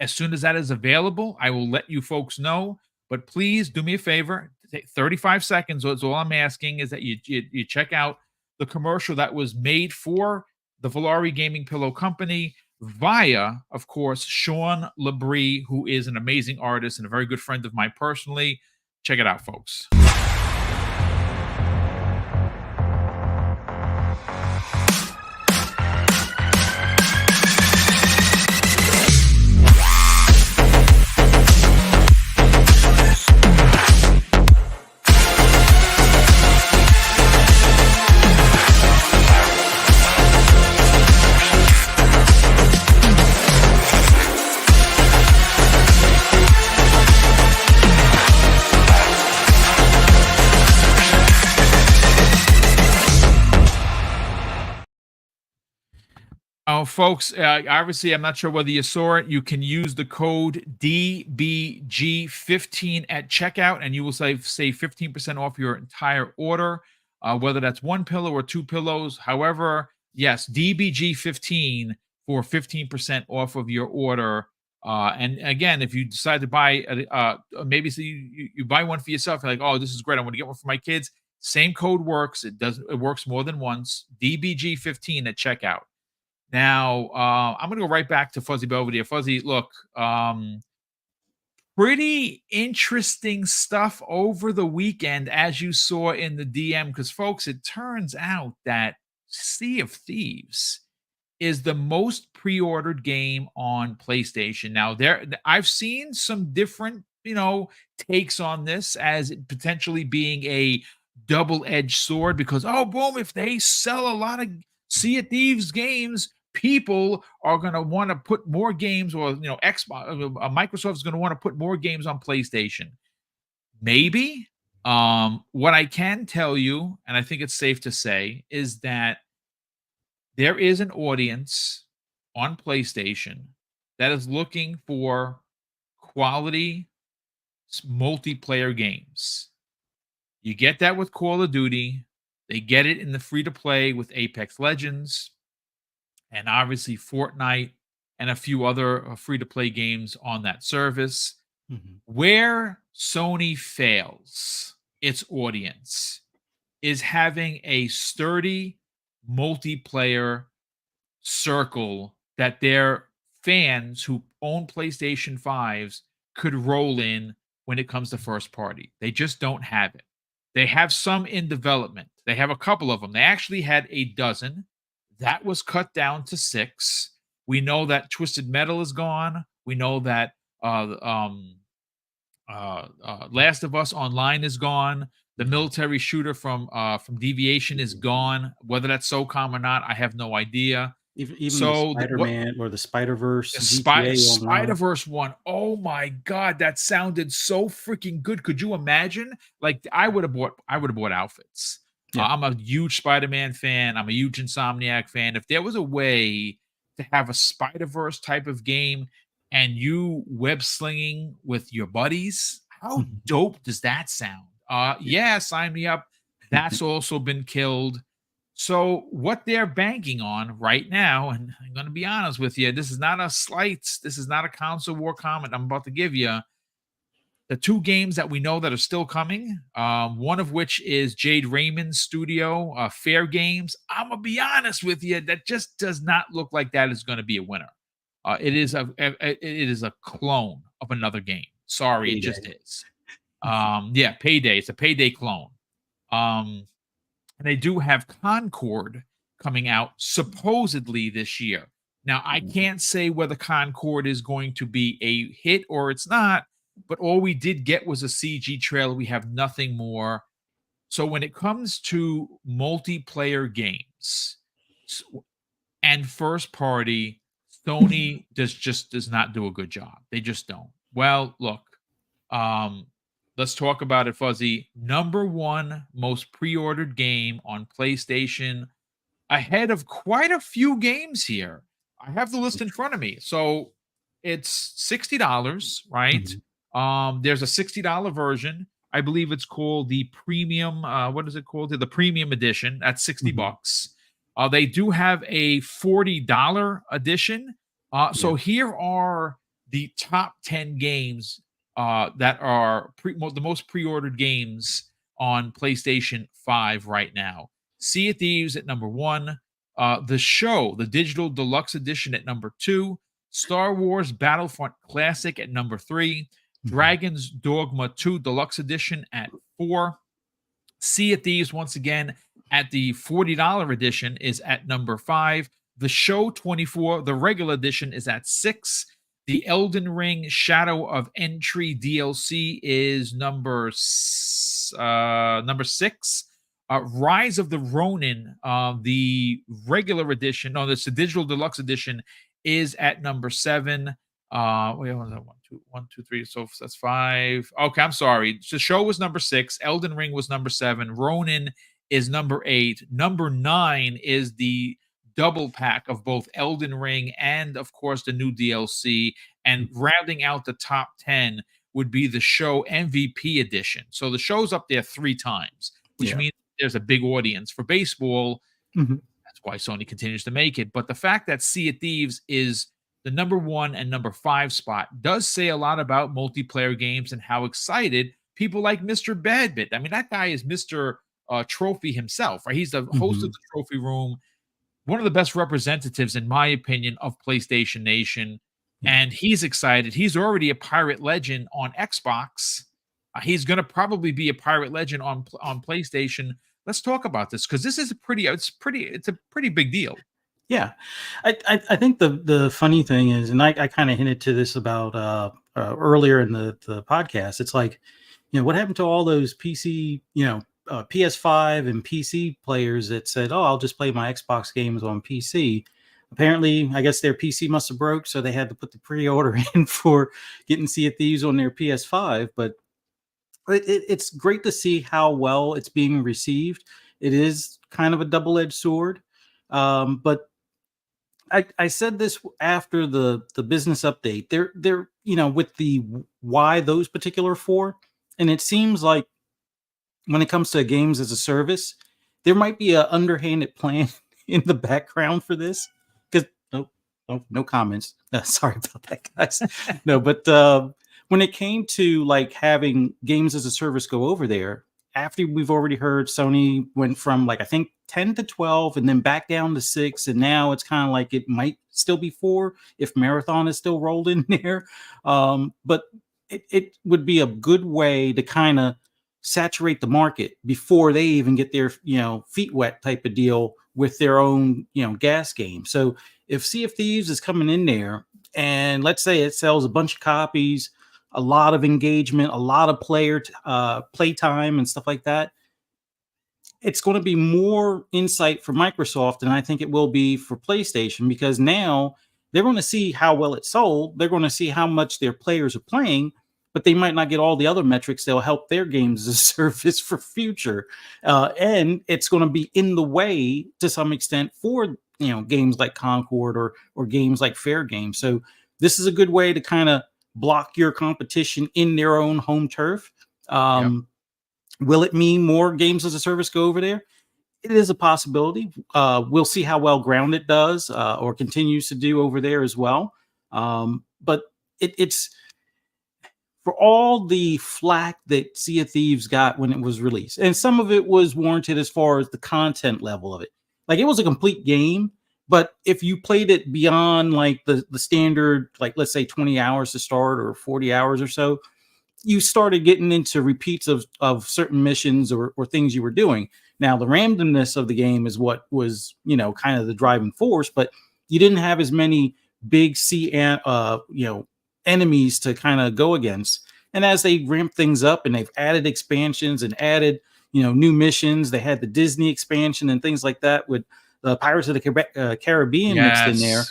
A: As soon as that is available, I will let you folks know. But please do me a favor. 35 seconds is all I'm asking, is that you check out the commercial that was made for the Volare Gaming Pillow Company via, of course, Sean Labrie, who is an amazing artist and a very good friend of mine personally. Check it out, folks. Now, folks, obviously, I'm not sure whether you saw it. You can use the code DBG15 at checkout, and you will save 15% off your entire order, whether that's one pillow or two pillows. However, yes, DBG15 for 15% off of your order. And again, if you decide to buy, maybe so you buy one for yourself, you're like, oh, this is great. I want to get one for my kids. Same code works. It works more than once. DBG15 at checkout. Now, I'm going to go right back to Fuzzy Belvedere. Fuzzy, look, pretty interesting stuff over the weekend, as you saw in the DM, because, folks, it turns out that Sea of Thieves is the most pre-ordered game on PlayStation. Now, I've seen some different, takes on this as it potentially being a double-edged sword, because, oh, boom, if they sell a lot of Sea of Thieves games, people are going to want to put more games, or Xbox, Microsoft is going to want to put more games on PlayStation. Maybe. What I can tell you, and I think it's safe to say, is that there is an audience on PlayStation that is looking for quality multiplayer games. You get that with Call of Duty. They get it in the free-to-play with Apex Legends, and obviously Fortnite and a few other free-to-play games on that service.
D: Mm-hmm.
A: Where Sony fails its audience is having a sturdy multiplayer circle that their fans who own PlayStation 5s could roll in when it comes to first party. They just don't have it. They have some in development. They have a couple of them. They actually had a dozen. That was cut down to 6. We know that Twisted Metal is gone. We know that Last of Us Online is gone. The military shooter from Deviation is gone. Whether that's SOCOM or not, I have no idea.
D: Even the Spider-Man or the Spider-Verse,
A: Spider-Verse one. Oh my God, that sounded so freaking good. Could you imagine? Like, I would have bought outfits. Yeah. I'm a huge Spider-Man fan. I'm a huge Insomniac fan. If there was a way to have a Spider-Verse type of game and you web slinging with your buddies, how dope does that sound? Yeah, sign me up. That's also been killed. So what they're banking on right now, and I'm going to be honest with you, this is not a slight, this is not a console war comment I'm about to give you. The two games that we know that are still coming, one of which is Jade Raymond's studio, Fair Games. I'm going to be honest with you, that just does not look like that is going to be a winner. It is a clone of another game. Sorry, Payday. It just is. Yeah, Payday. It's a Payday clone. And they do have Concord coming out supposedly this year. Now, I can't say whether Concord is going to be a hit or it's not, but all we did get was a CG trailer. We have nothing more. So when it comes to multiplayer games and first party, Sony does not do a good job. They just don't. Well, look, let's talk about it, Fuzzy. Number one most pre-ordered game on PlayStation, ahead of quite a few games here. I have the list in front of me. So it's $60, right? Mm-hmm. There's a $60 version. I believe it's called the premium. What is it called? The premium edition. That's $60 bucks. They do have a $40 edition. So here are the top 10 games that are the most pre-ordered games on PlayStation 5 right now. Sea of Thieves at number 1. The Show, the Digital Deluxe Edition at number 2. Star Wars Battlefront Classic at number 3. Dragon's Dogma 2 Deluxe Edition at 4. Sea of Thieves, once again, at the $40 edition is at number 5. The Show 24, the regular edition, is at 6. The Elden Ring Shadow of Entry DLC is number 6. Rise of the Ronin, the regular edition, it's the Digital Deluxe Edition, is at number 7. Wait, hold on, 1, 2, 3. So that's 5. Okay, I'm sorry. The Show was number 6. Elden Ring was number 7. Ronin is number 8. Number 9 is the double pack of both Elden Ring and, of course, the new DLC. And rounding out the top 10 would be the show MVP edition. So the show's up there 3 times, which
D: Yeah.
A: means there's a big audience for baseball.
D: Mhm.
A: That's why Sony continues to make it. But the fact that Sea of Thieves is the number 1 and number 5 spot does say a lot about multiplayer games and how excited people like Mr. Badbit. I mean, that guy is Mr. Trophy himself, right? He's the host of
D: Mhm.
A: the Trophy Room, one of the best representatives, in my opinion, of PlayStation Nation.
D: Yeah.
A: And he's excited. He's already a pirate legend on Xbox. He's going to probably be a pirate legend on PlayStation. Let's talk about this because this is it's a pretty big deal.
D: Yeah, I think the funny thing is, and I kind of hinted to this about earlier in the podcast. It's like, what happened to all those PC, PS5 and PC players that said, "Oh, I'll just play my Xbox games on PC." Apparently, I guess their PC must have broke, so they had to put the pre-order in for getting Sea of Thieves on their PS5. But it's great to see how well it's being received. It is kind of a double-edged sword, but I said this after the business update. They're with the why those particular 4, and it seems like when it comes to games as a service, there might be an underhanded plan in the background for this. Because no comments. Sorry about that, guys. No, but when it came to like having games as a service go over there, after we've already heard Sony went from like I think 10 to 12 and then back down to 6, and now it's kind of like it might still be 4 if Marathon is still rolled in there. But it would be a good way to kind of saturate the market before they even get their feet wet type of deal with their own gas game. So if Sea of Thieves is coming in there and let's say it sells a bunch of copies, a lot of engagement, a lot of player play time and stuff like that, it's going to be more insight for Microsoft than I think it will be for PlayStation, because now they're going to see how well it sold. They're going to see how much their players are playing, but they might not get all the other metrics that'll help their games as a service for future. And it's going to be in the way to some extent for games like Concord or games like Fair Game. So this is a good way to kind of block your competition in their own home turf. Will it mean more games as a service go over there? It is a possibility. We'll see how well Grounded does or continues to do over there as well. But it's for all the flack that Sea of Thieves got when it was released, and some of it was warranted as far as the content level of it. Like, it was a complete game, but if you played it beyond like the standard, like let's say 20 hours to start or 40 hours or so, you started getting into repeats of certain missions or things you were doing. Now, the randomness of the game is what was, kind of the driving force, but you didn't have as many big enemies to kind of go against. And as they ramp things up and they've added expansions and added, new missions, they had the Disney expansion and things like that with the Pirates of the Caribbean mixed in there.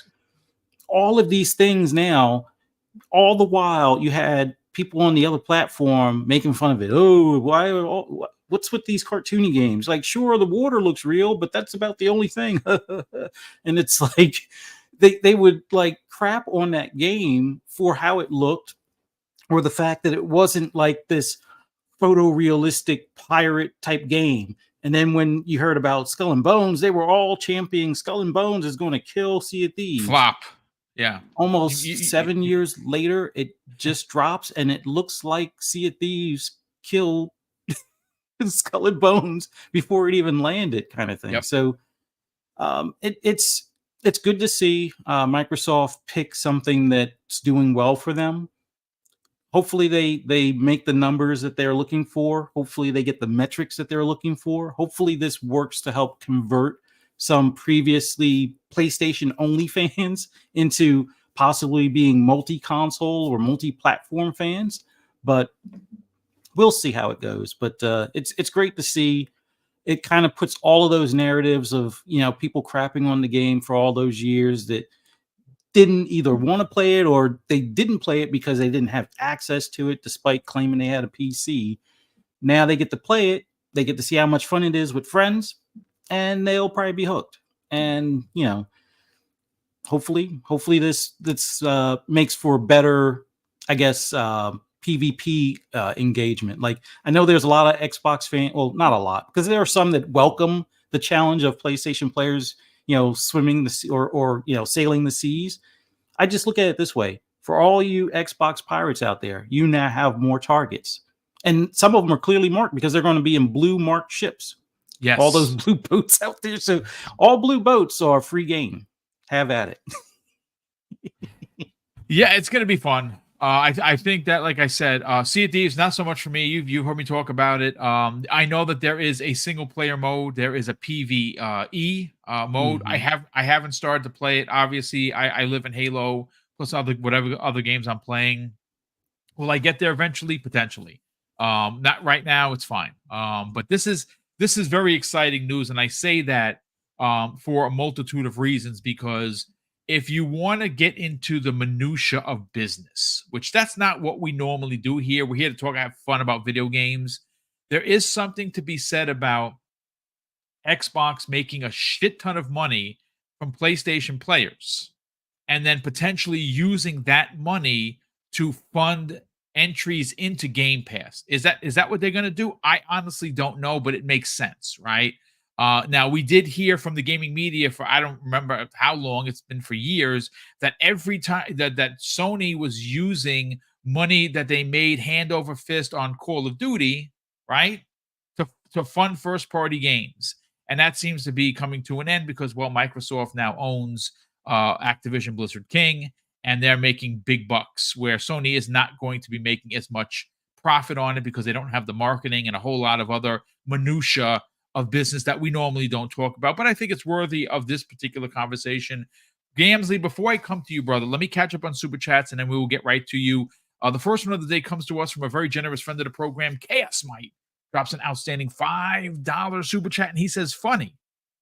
D: All of these things now, all the while you had people on the other platform making fun of it. Oh, what's with these cartoony games? Like, sure, the water looks real, but that's about the only thing. And it's like they would like crap on that game for how it looked, or the fact that it wasn't like this photorealistic pirate type game. And then when you heard about Skull and Bones, they were all championing Skull and Bones is going to kill Sea of Thieves.
A: Flop. Yeah.
D: Almost 7 years later, it just drops, and it looks like Sea of Thieves killed Skull and Bones before it even landed, kind of thing.
A: Yep.
D: So it's good to see Microsoft pick something that's doing well for them. Hopefully they make the numbers that they're looking for. Hopefully they get the metrics that they're looking for. Hopefully this works to help convert some previously PlayStation only fans into possibly being multi-console or multi-platform fans. But we'll see how it goes. But it's great to see. It kind of puts all of those narratives of people crapping on the game for all those years that didn't either want to play it or they didn't play it because they didn't have access to it despite claiming they had a PC. Now they get to play it. They get to see how much fun it is with friends, and they'll probably be hooked. and hopefully this makes for better, I guess, PvP engagement. Like, I know there's a lot of Xbox fans, well, not a lot, because there are some that welcome the challenge of PlayStation players, swimming the sea, or sailing the seas. I just look at it this way: for all you Xbox pirates out there, you now have more targets, and some of them are clearly marked because they're going to be in blue marked ships.
A: Yes.
D: All those blue boats out there. So all blue boats are free game. Have at it.
A: Yeah, it's going to be fun. I think that, like I said, Sea of Thieves, not so much for me. You've heard me talk about it. I know that there is a single player mode. There is a PvE mode.
D: Mhm.
A: I haven't started to play it. Obviously, I live in Halo plus whatever other games I'm playing. Will I get there eventually? Potentially. Not right now. It's fine. But this is very exciting news, and I say that for a multitude of reasons, because if you want to get into the minutia of business, which that's not what we normally do here. We're here to talk, have fun about video games. There is something to be said about Xbox making a shit ton of money from PlayStation players, and then potentially using that money to fund entries into Game Pass. Is that what they're going to do? I honestly don't know, but it makes sense, right? Now, we did hear from the gaming media for, I don't remember how long, it's been for years, that every time that Sony was using money that they made hand over fist on Call of Duty, right, to fund first party games. And that seems to be coming to an end because, well, Microsoft now owns Activision Blizzard King, and they're making big bucks, where Sony is not going to be making as much profit on it because they don't have the marketing and a whole lot of other minutia of business that we normally don't talk about. But I think it's worthy of this particular conversation. Gamsley, before I come to you, brother, let me catch up on super chats, and then we will get right to you. The first one of the day comes to us from a very generous friend of the program, Chaos Mite. Drops an outstanding $5 super chat, and he says, funny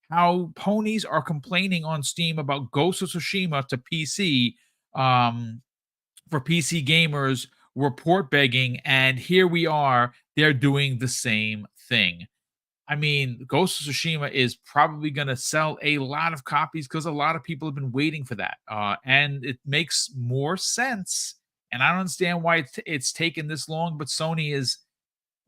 A: how ponies are complaining on Steam about Ghost of Tsushima to PC, for PC gamers report begging, and here we are, they're doing the same thing. I mean, Ghost of Tsushima is probably going to sell a lot of copies because a lot of people have been waiting for that, and it makes more sense. And I don't understand why it's taken this long, but Sony is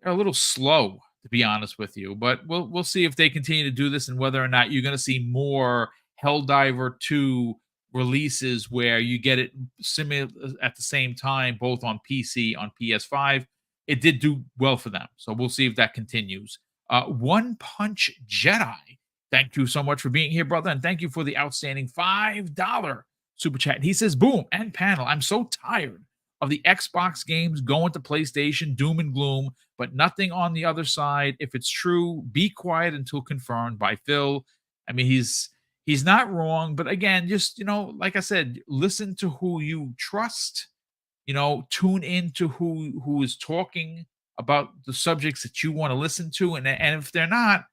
A: a little slow, to be honest with you. But we'll see if they continue to do this, and whether or not you're going to see more Helldiver 2 releases where you get it similar at the same time, both on PC, on PS5. It did do well for them, so we'll see if that continues. One Punch Jedi, thank you so much for being here, brother, and thank you for the outstanding $5 super chat. He says, boom and panel, I'm so tired of the Xbox games going to PlayStation, doom and gloom, but nothing on the other side. If it's true, be quiet until confirmed by Phil. I mean, he's not wrong, but again, just, like I said, listen to who you trust. Tune in to who is talking about the subjects that you want to listen to, and if they're not,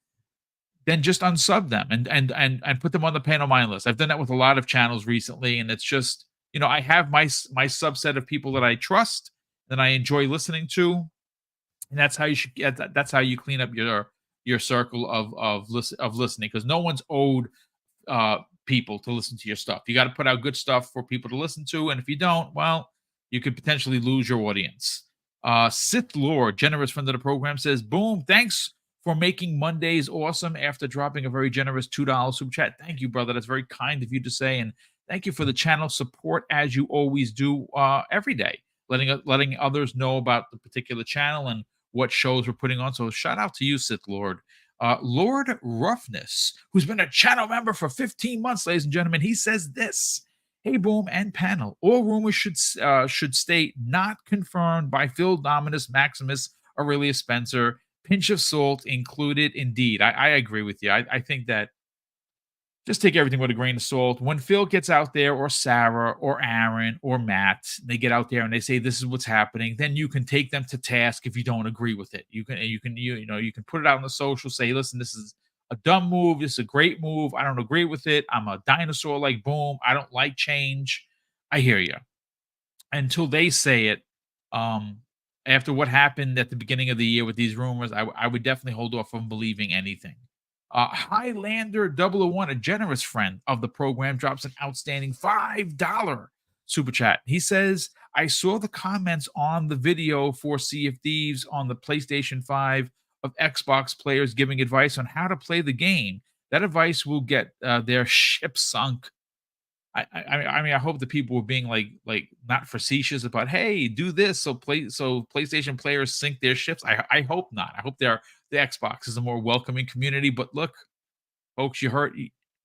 A: then just unsub them and put them on the panel mine list. I've done that with a lot of channels recently, and it's just, I have my subset of people that I trust, that I enjoy listening to, and that's how you should get. That's how you clean up your circle of listening, because no one's owed people to listen to your stuff. You got to put out good stuff for people to listen to, and if you don't, well, you could potentially lose your audience. Sith Lord, generous friend of the program, says, boom, thanks for making Mondays awesome after dropping a very generous $2 super chat. Thank you, brother. That's very kind of you to say, and thank you for the channel support, as you always do every day, letting others know about the particular channel and what shows we're putting on. So shout out to you, Sith Lord. Lord Roughness, who's been a channel member for 15 months, ladies and gentlemen, he says this: hey, Boom and panel, all rumors should state not confirmed by Phil Dominus Maximus Aurelius Spencer. Pinch of salt included, indeed. I agree with you. I think that just take everything with a grain of salt. When Phil gets out there, or Sarah, or Aaron, or Matt, they get out there and they say this is what's happening, then you can take them to task if you don't agree with it. You can put it out on the social, say, listen, this is a dumb move, this is a great move, I don't agree with it, I'm a dinosaur like Boom, I don't like change. I hear you. Until they say it, after what happened at the beginning of the year with these rumors, I would definitely hold off from believing anything. Highlander 001, a generous friend of the program, drops an outstanding $5 super chat. He says, I saw the comments on the video for Sea of Thieves on the PlayStation 5 of Xbox players giving advice on how to play the game. That advice will get their ship sunk. I mean, I hope the people were being like not facetious about, hey, do this so PlayStation players sink their ships. I hope not. I hope the Xbox is a more welcoming community. But look, folks, you heard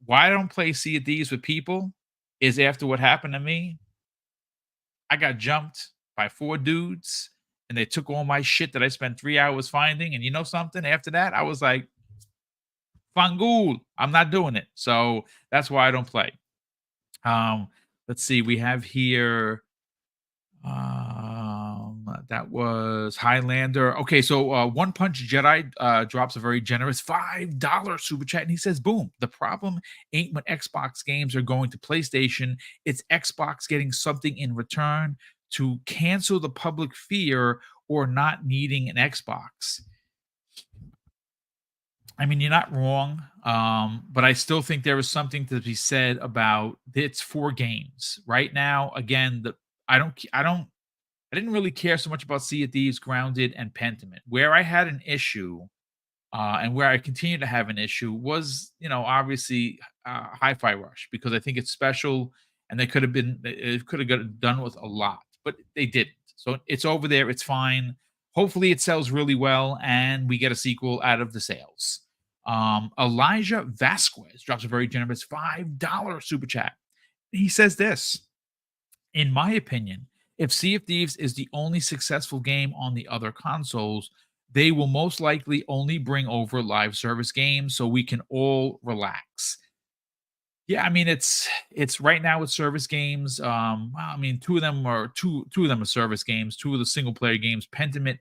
A: why I don't play Sea of Thieves with people is after what happened to me. I got jumped by 4 dudes and they took all my shit that I spent 3 hours finding. And you know something? After that, I was like, Fangul, I'm not doing it. So that's why I don't play. Let's see. We have here. That was Highlander. Okay, so One Punch Jedi drops a very generous $5 super chat, and he says, "Boom! The problem ain't when Xbox games are going to PlayStation. It's Xbox getting something in return to cancel the public fear or not needing an Xbox." I mean, you're not wrong, but I still think there is something to be said about it's 4 games right now. Again, I didn't really care so much about Sea of Thieves, Grounded, and Pentiment. Where I had an issue, and where I continue to have an issue was, obviously Hi-Fi Rush, because I think it's special, and it could have got done with a lot, but they didn't. So it's over there. It's fine. Hopefully, it sells really well, and we get a sequel out of the sales. Elijah Vasquez drops a very generous $5 super chat. He says this, in my opinion, if Sea of Thieves is the only successful game on the other consoles, they will most likely only bring over live service games so we can all relax. Yeah, I mean it's right now with service games. Well, I mean two of them are service games. 2 of the single player games. Pentiment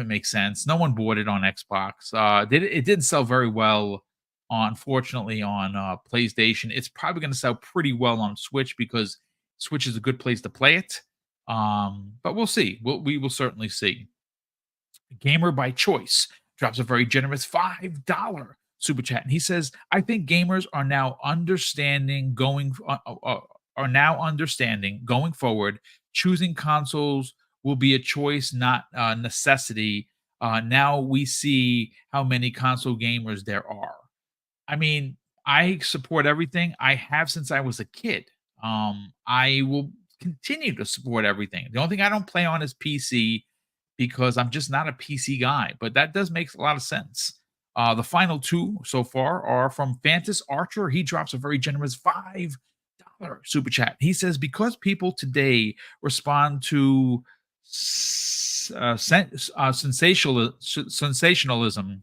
A: makes sense. No one bought it on Xbox. It didn't sell very well, unfortunately, on PlayStation. It's probably going to sell pretty well on Switch because Switch is a good place to play it. But we'll see. We will certainly see. Gamer by Choice drops a very generous $5 super chat, and he says, "I think gamers are now understanding going forward. Choosing consoles will be a choice, not a necessity. Now we see how many console gamers there are." I mean, I support everything. I have since I was a kid. I will continue to support everything. The only thing I don't play on is PC because I'm just not a PC guy, but that does make a lot of sense. The final 2 so far are from Fantas Archer. He drops a very generous $5 super chat. He says, because people today respond to sensationalism,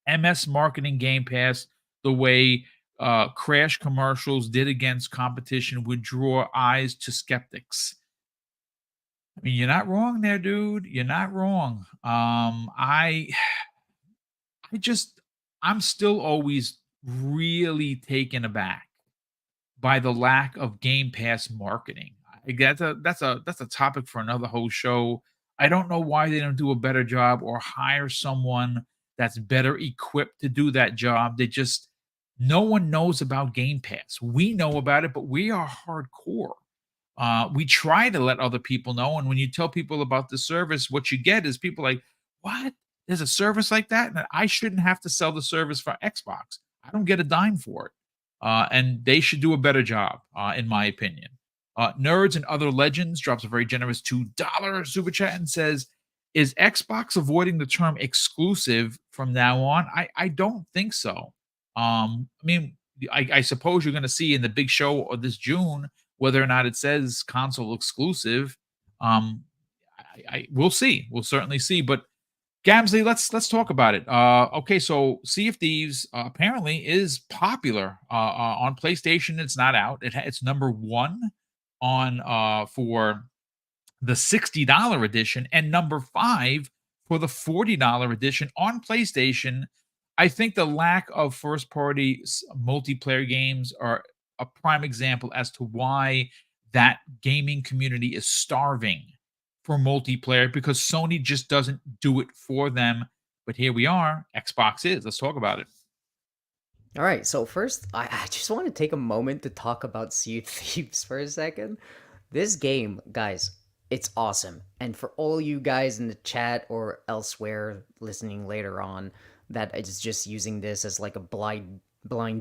A: MS marketing Game Pass the way Crash commercials did against competition would draw eyes to skeptics. I mean, you're not wrong there, dude. You're not wrong. I'm still always really taken aback by the lack of Game Pass marketing. That's a topic for another whole show. I don't know why they don't do a better job or hire someone that's better equipped to do that job. No one knows about Game Pass. We know about it, but we are hardcore. We try to let other people know, and when you tell people about the service, what you get is people like, "What? There's a service like that? And I shouldn't have to sell the service for Xbox. I don't get a dime for it." And they should do a better job, in my opinion. Nerds and Other Legends drops a very generous $2 super chat and says, "Is Xbox avoiding the term exclusive from now on?" I don't think so. I mean, I suppose you're going to see in the big show of this June whether or not it says console exclusive. We'll see. We'll certainly see. But Gamsley, let's talk about it. Okay, so Sea of Thieves apparently is popular on PlayStation. It's not out. It's number 1 on for the $60 edition and number 5 for the $40 edition on PlayStation. I think the lack of first-party multiplayer games are a prime example as to why that gaming community is starving for multiplayer, because Sony just doesn't do it for them. But here we are. Xbox is. Let's talk about it.
B: All right, so first, I just want to take a moment to talk about Sea of Thieves for a second. This game, guys, it's awesome. And for all you guys in the chat or elsewhere listening later on that is just using this as like a blind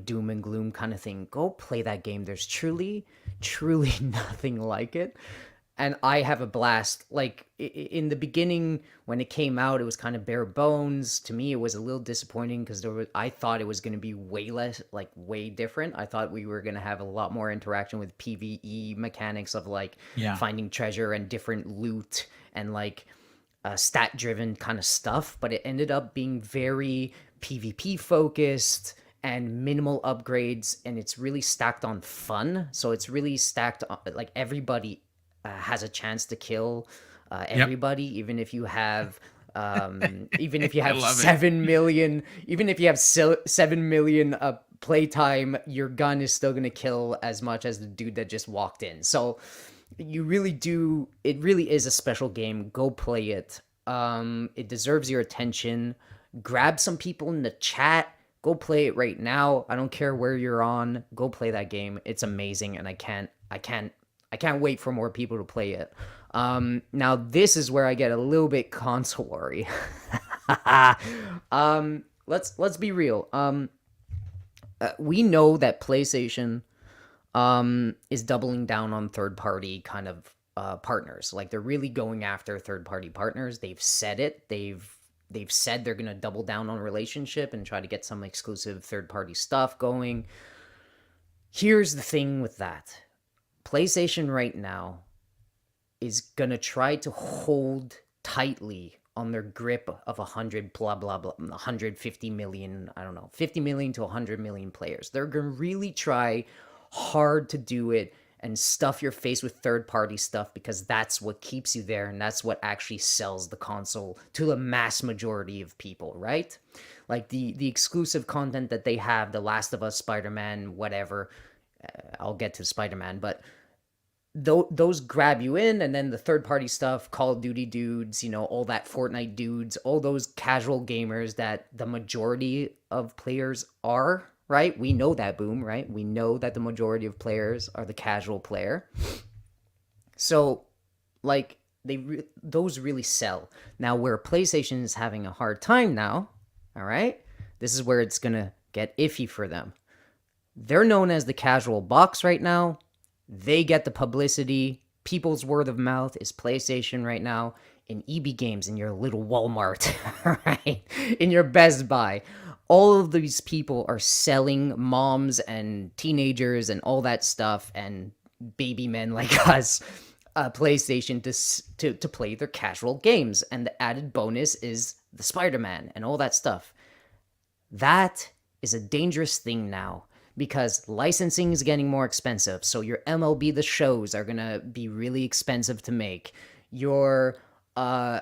B: doom and gloom kind of thing, go play that game. There's truly nothing like it. And I have a blast. Like in the beginning, when it came out, it was kind of bare bones. To me, it was a little disappointing because I thought it was going to be way less, like way different. I thought we were going to have a lot more interaction with PVE mechanics of like
A: Yeah.
B: finding treasure and different loot and like stat driven kind of stuff. But it ended up being very PvP focused and minimal upgrades, and it's really stacked on fun. So it's really stacked on like everybody has a chance to kill everybody, even if you have even if you
A: I
B: have
A: love it.
B: 7 million, even if you have 7 million playtime, your gun is still gonna kill as much as the dude that just walked in. So you really do, it really is a special game. Go play it. It deserves your attention. Grab some people in the chat. Go play it right now. I don't care where you're on. Go play that game. It's amazing, and I can't wait for more people to play it. Now this is where I get a little bit console-y. Let's be real. We know that PlayStation is doubling down on third-party kind of partners. Like they're really going after third-party partners. They've said it. They've said they're gonna double down on relationship and try to get some exclusive third-party stuff going. Here's the thing with that. PlayStation right now is gonna try to hold tightly on their grip of 100 blah blah blah 150 million, I don't know, 50 million to 100 million players. They're gonna really try hard to do it and stuff your face with third-party stuff because that's what keeps you there and that's what actually sells the console to the mass majority of people, right? Like the exclusive content that they have, The Last of Us, Spider-Man, whatever. I'll get to Spider-Man, but those grab you in, and then the third-party stuff, Call of Duty dudes, you know, all that Fortnite dudes, all those casual gamers that the majority of players are, right? We know that, Boom, right? We know that the majority of players are the casual player. So, like, those really sell. Now, where PlayStation is having a hard time now, all right, this is where it's gonna get iffy for them. They're known as the casual box right now. They get the publicity. People's word of mouth is PlayStation right now. In EB Games, in your little Walmart, right? In your Best Buy. All of these people are selling moms and teenagers and all that stuff and baby men like us PlayStation to play their casual games. And the added bonus is the Spider-Man and all that stuff. That is a dangerous thing now, because licensing is getting more expensive. So your MLB The Shows are going to be really expensive to make. Your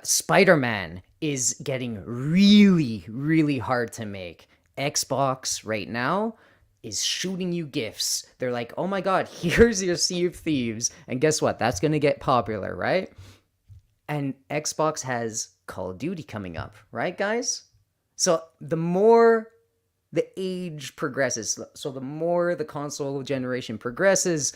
B: Spider-Man is getting really hard to make. Xbox right now is shooting you gifts. They're like, oh my god, here's your Sea of Thieves. And guess what? That's going to get popular, right? And Xbox has Call of Duty coming up, right, guys? So the more the age progresses, so the more the console generation progresses,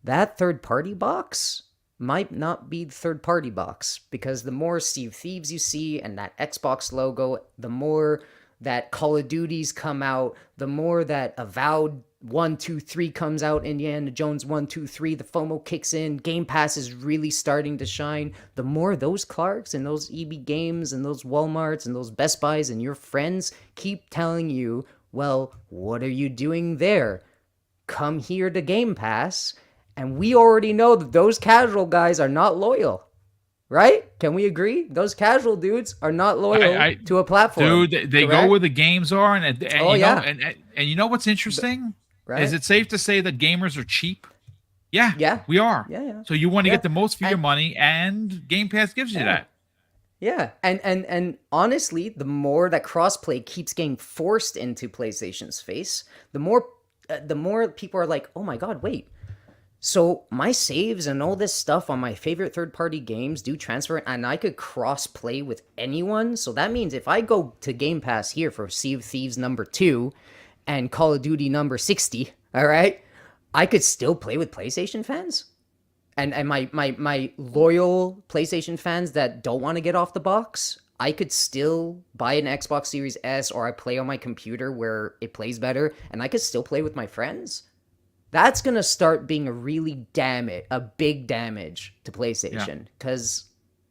B: that third-party box might not be the third-party box, because the more Sea of Thieves you see and that Xbox logo, the more that Call of Duties come out, the more that Avowed 1, 2, 3 comes out, Indiana Jones 1, 2, 3, the FOMO kicks in, Game Pass is really starting to shine. The more those Clarks and those EB Games and those Walmarts and those Best Buys and your friends keep telling you, well, what are you doing there? Come here to Game Pass. And we already know that those casual guys are not loyal, right? Can we agree? Those casual dudes are not loyal to a platform.
A: Dude, they go where the games are, and
B: Oh,
A: you
B: yeah.
A: know, and you know what's interesting?
B: Right?
A: Is it safe to say that gamers are cheap? Yeah,
B: Yeah.
A: we are.
B: Yeah.
A: So you want to
B: Yeah.
A: get the most for your
B: And-
A: money, and Game Pass gives you that.
B: Yeah, and honestly, the more that crossplay keeps getting forced into PlayStation's face, the more people are like, oh my god, wait. So my saves and all this stuff on my favorite third-party games do transfer, and I could cross-play with anyone. So that means if I go to Game Pass here for Sea of Thieves number 2, and Call of Duty number 60, all right, I could still play with PlayStation fans. And my loyal PlayStation fans that don't want to get off the box, I could still buy an Xbox Series S, or I play on my computer where it plays better, and I could still play with my friends. That's gonna start being a big damage to PlayStation, because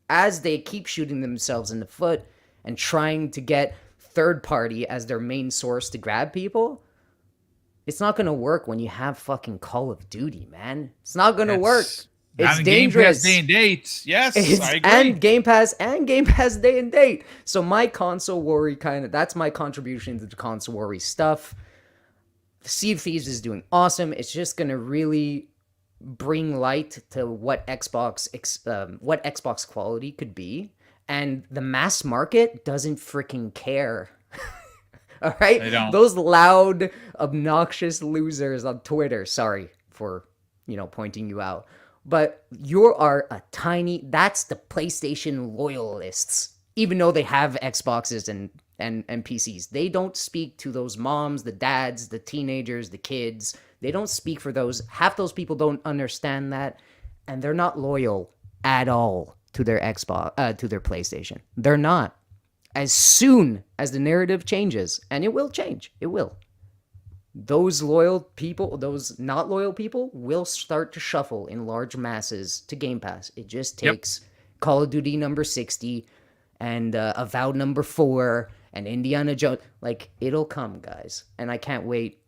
B: as they keep shooting themselves in the foot and trying to get third party as their main source to grab people, it's not gonna work when you have fucking Call of Duty, man. It's not gonna work. It's dangerous.
A: Game Pass day and date. Yes, I agree.
B: And Game Pass day and date. So my console worry that's my contribution to the console worry stuff. Sea of Thieves is doing awesome. It's just gonna really bring light to what Xbox quality could be, and the mass market doesn't freaking care. All right,
A: they don't.
B: Those loud, obnoxious losers on Twitter. Sorry for pointing you out. But that's the PlayStation loyalists. Even though they have Xboxes and PCs, they don't speak to those moms, the dads, the teenagers, the kids. They don't speak for those. Half those people don't understand that, and they're not loyal at all to their Xbox, to their PlayStation. They're not. As soon as the narrative changes, and it will change, it will. Those loyal people, those not loyal people, will start to shuffle in large masses to Game Pass. It just takes Call of Duty number 60 and Avowed number 4 and Indiana Jones. Like, it'll come, guys. And I can't wait.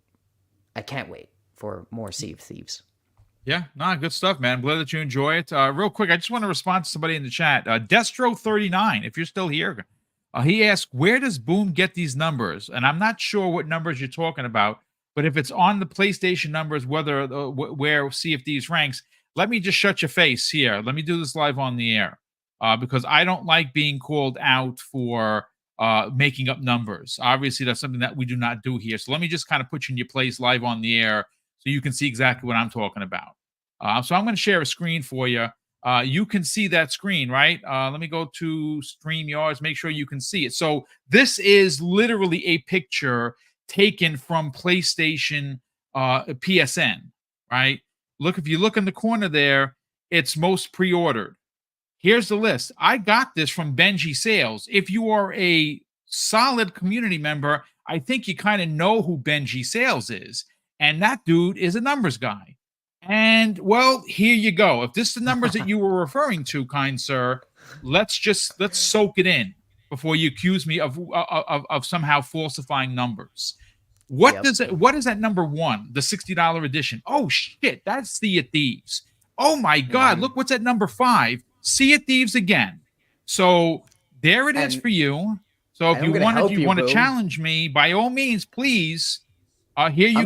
B: I can't wait for more Sea of Thieves.
A: Yeah, good stuff, man. I'm glad that you enjoy it. Real quick, I just want to respond to somebody in the chat. Destro39, if you're still here, he asked, where does Boom get these numbers? And I'm not sure what numbers you're talking about. But if it's on the PlayStation numbers, where Sea of Thieves ranks, let me just shut your face here. Let me do this live on the air, because I don't like being called out for making up numbers. Obviously, that's something that we do not do here. So let me just kind of put you in your place live on the air so you can see exactly what I'm talking about. So I'm going to share a screen for you. You can see that screen, right? Let me go to StreamYards, make sure you can see it. So this is literally a picture taken from PlayStation PSN, right? If you look in the corner there, it's most pre-ordered. Here's the list. I got this from Benji Sales. If you are a solid community member, I think you kind of know who Benji Sales is. And that dude is a numbers guy. And, well, here you go. If this is the numbers that you were referring to, kind sir, let's soak it in before you accuse me of somehow falsifying numbers. What is that number 1, the $60 edition? Oh shit, that's Sea of Thieves. Oh my god, look what's at number 5. Sea of Thieves again. So there it is for you. So if you want to challenge me, by all means, please. Here you go.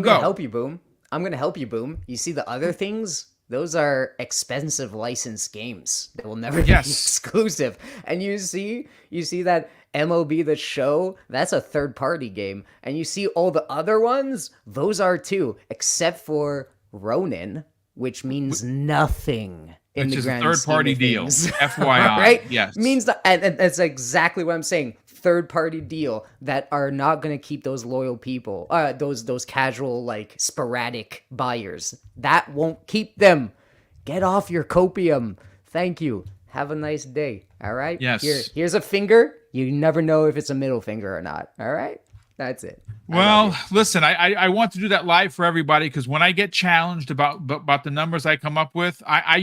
B: I'm gonna help you, Boom. You see the other things? Those are expensive licensed games that will never be exclusive. And you see that MLB The Show, that's a third-party game. And you see all the other ones, those are too, except for Ronin, which means nothing in the grand
A: third-party deal. FYI,
B: right?
A: Yes,
B: means and that's exactly what I'm saying. Third-party deal that are not going to keep those loyal people, those casual, like, sporadic buyers. That won't keep them. Get off your copium. Thank you. Have a nice day. All right?
A: Yes.
B: Here's a finger. You never know if it's a middle finger or not. All right? That's it.
A: Well, listen, I want to do that live for everybody, because when I get challenged about the numbers I come up with, I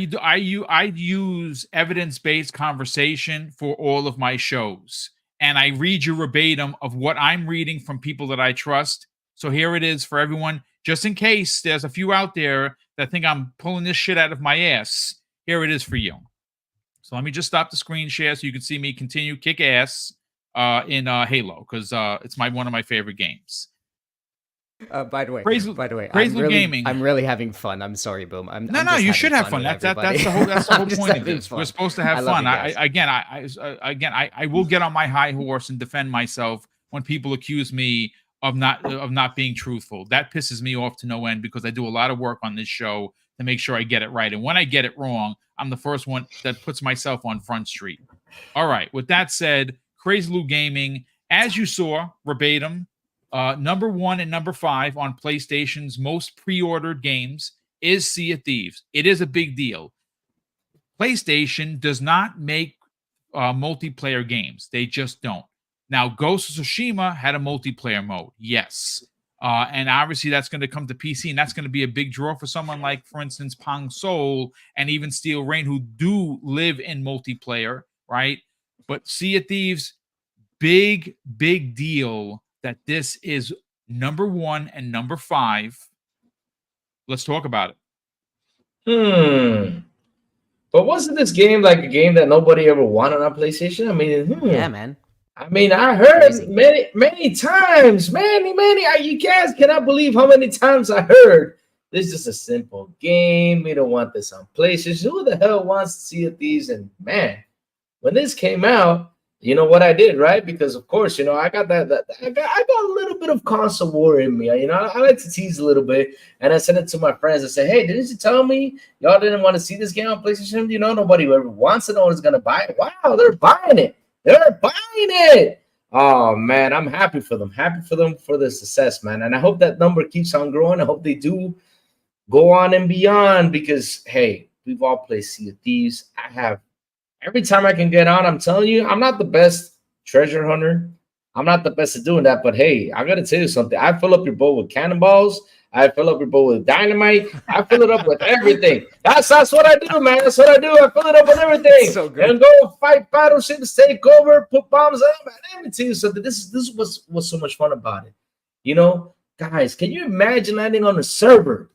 A: use evidence-based conversation for all of my shows. And I read you verbatim of what I'm reading from people that I trust. So here it is for everyone, just in case there's a few out there that think I'm pulling this shit out of my ass. Here it is for you. So let me just stop the screen share so you can see me continue kick ass in Halo, because it's one of my favorite games.
B: By the way,
A: Crazy Gaming.
B: I'm really having fun. I'm sorry, Boom.
A: You should have fun. That's the whole point of this. We're supposed to have fun. I will get on my high horse and defend myself when people accuse me of not being truthful. That pisses me off to no end, because I do a lot of work on this show to make sure I get it right. And when I get it wrong, I'm the first one that puts myself on Front Street. All right. With that said, Crazy Lou Gaming, as you saw verbatim, Number 1 and number 5 on PlayStation's most pre-ordered games is Sea of Thieves. It is a big deal. PlayStation does not make multiplayer games. They just don't. Now, Ghost of Tsushima had a multiplayer mode. Yes. And obviously that's going to come to PC, and that's going to be a big draw for someone like, for instance, Pong Soul and even Steel Rain, who do live in multiplayer, right? But Sea of Thieves, big deal that this is number 1 and number 5. Let's talk about
C: it. But wasn't this game like a game that nobody ever wanted on PlayStation? I mean,
B: Yeah, man.
C: I mean, I heard many times, you guys cannot believe how many times I heard this is a simple game. We don't want this on PlayStation. Who the hell wants to see these? And man, when this came out, you know what I did, right? Because of course, I got I got a little bit of console war in me. I like to tease a little bit, and I sent it to my friends. I said, "Hey, didn't you tell me y'all didn't want to see this game on PlayStation? Nobody ever wants to know who's gonna buy it. Wow, they're buying it. They're buying it. Oh man, I'm happy for them. Happy for them for the success, man. And I hope that number keeps on growing. I hope they do go on and beyond because hey, we've all played Sea of Thieves. I have. Every time I can get on, I'm telling you, I'm not the best treasure hunter. I'm not the best at doing that. But hey, I gotta tell you something. I fill up your boat with cannonballs. I fill up your boat with dynamite. I fill it up with everything. That's what I do, man. That's what I do. I fill it up with everything.
B: So good.
C: And go fight battleships, take over, put bombs on them. Let me tell you something. This was so much fun about it. Guys, can you imagine landing on a server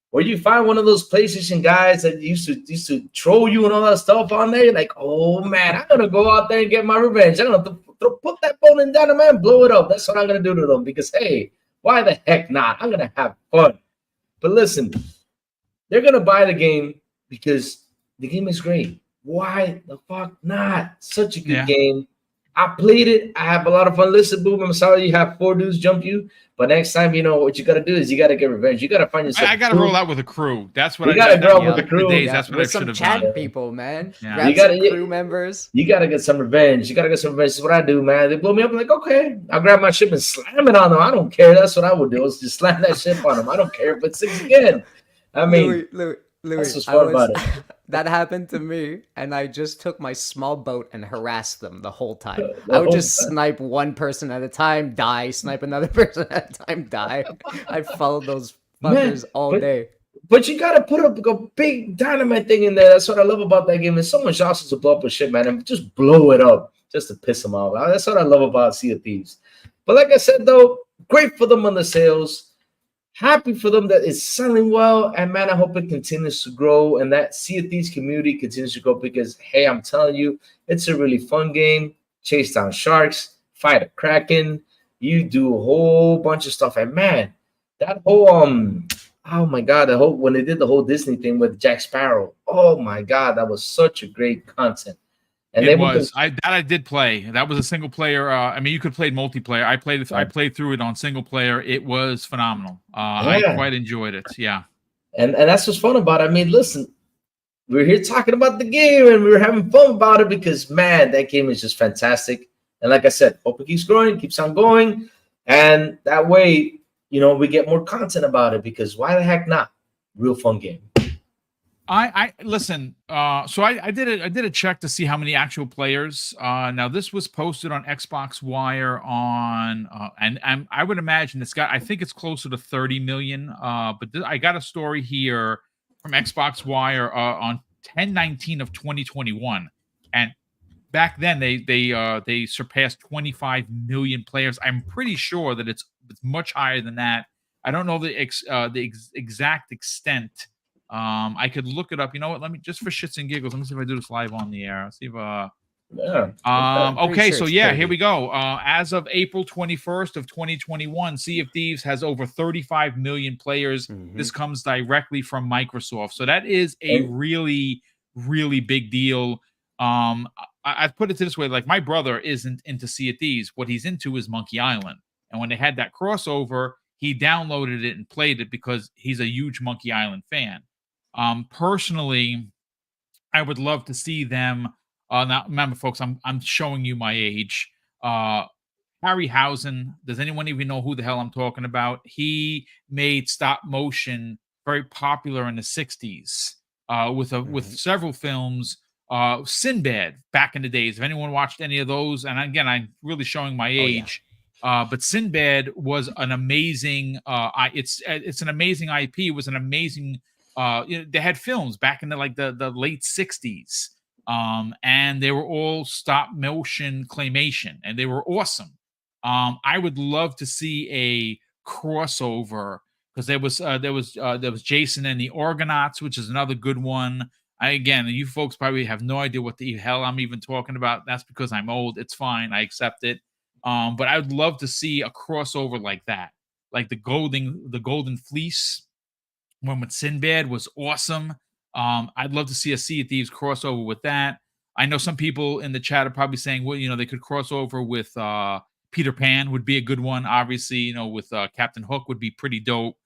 C: where you find one of those PlayStation guys that used to troll you and all that stuff on there? You're like, oh man, I'm gonna go out there and get my revenge. I'm gonna put that bone in dynamite and blow it up. That's what I'm gonna do to them because hey, why the heck not? I'm gonna have fun. But listen, they're gonna buy the game because the game is great. Why the fuck not? Such a good game. I played it. I have a lot of fun. Listen, Boom, I'm sorry you have 4 dudes jump you, but next time, what you got to do is you got to get revenge. You got to find yourself.
A: I got to roll out with a crew. That's what
C: you got to grow up with the crew.
A: That's what I should have done.
B: Chat people, man.
A: Yeah.
B: Grab some crew members.
C: You got to get some revenge. This is what I do, man. They blow me up. I'm like, okay, I'll grab my ship and slam it on them. I don't care. That's what I would do. Is just slam that ship on them. I don't care if it sinks again. I mean,
B: Louis,
C: that's what's fun about it.
B: That happened to me, and I just took my small boat and harassed them the whole time. I would just snipe one person at a time, die, snipe another person at a time, die. I followed those fuckers all day.
C: But you gotta put up a big dynamite thing in there. That's what I love about that game. There's so much awesome to blow up a shit, man, and just blow it up just to piss them off. That's what I love about Sea of Thieves. But like I said, though, great for them on the sales. Happy for them that it's selling well, and man, I hope it continues to grow and that Sea of Thieves community continues to grow because, hey, I'm telling you, it's a really fun game. Chase down sharks, fight a kraken, you do a whole bunch of stuff, and man, that whole oh my god, when they did the whole Disney thing with Jack Sparrow, oh my god, that was such a great content. And
A: I did play. That was a single player. I mean, you could play multiplayer. I played through it on single player. It was phenomenal. I quite enjoyed it. Yeah.
C: And that's what's fun about it. I mean, listen, we're here talking about the game and we're having fun about it because man, that game is just fantastic. And like I said, hope it keeps growing, keeps on going, and that way, we get more content about it because why the heck not? Real fun game.
A: I listen. So I did a check to see how many actual players. Now this was posted on Xbox Wire on, and I would imagine it's got. I think it's closer to 30 million. But I got a story here from Xbox Wire on 10/19 of 2021, and back then they surpassed 25 million players. I'm pretty sure that it's much higher than that. I don't know the exact extent. I could look it up. You know what? Let me just for shits and giggles. Let me see if I do this live on the air. Let's see if okay, so yeah, here we go. As of April 21st of 2021, Sea of Thieves has over 35 million players. Mm-hmm. This comes directly from Microsoft. So that is a really, really big deal. I've put it this way, like my brother isn't into Sea of Thieves. What he's into is Monkey Island. And when they had that crossover, he downloaded it and played it because he's a huge Monkey Island fan. Personally, I would love to see them. Now, remember, folks, I'm showing you my age. Harryhausen. Does anyone even know who the hell I'm talking about? He made stop motion very popular in the 60s with several films. Sinbad back in the days. If anyone watched any of those, and again, I'm really showing my
B: Oh, yeah.
A: age. But Sinbad was an amazing. It's an amazing IP. It was an amazing. They had films back in the late 60s, and they were all stop motion claymation, and they were awesome. I would love to see a crossover because there was Jason and the Argonauts, which is another good one. Again, you folks probably have no idea what the hell I'm even talking about. That's because I'm old. It's fine. I accept it. But I would love to see a crossover like that, like the Golden Fleece one with Sinbad was awesome. I'd love to see a Sea of Thieves crossover with that. I know some people in the chat are probably saying, well, they could cross over with Peter Pan would be a good one. Obviously, with Captain Hook would be pretty dope.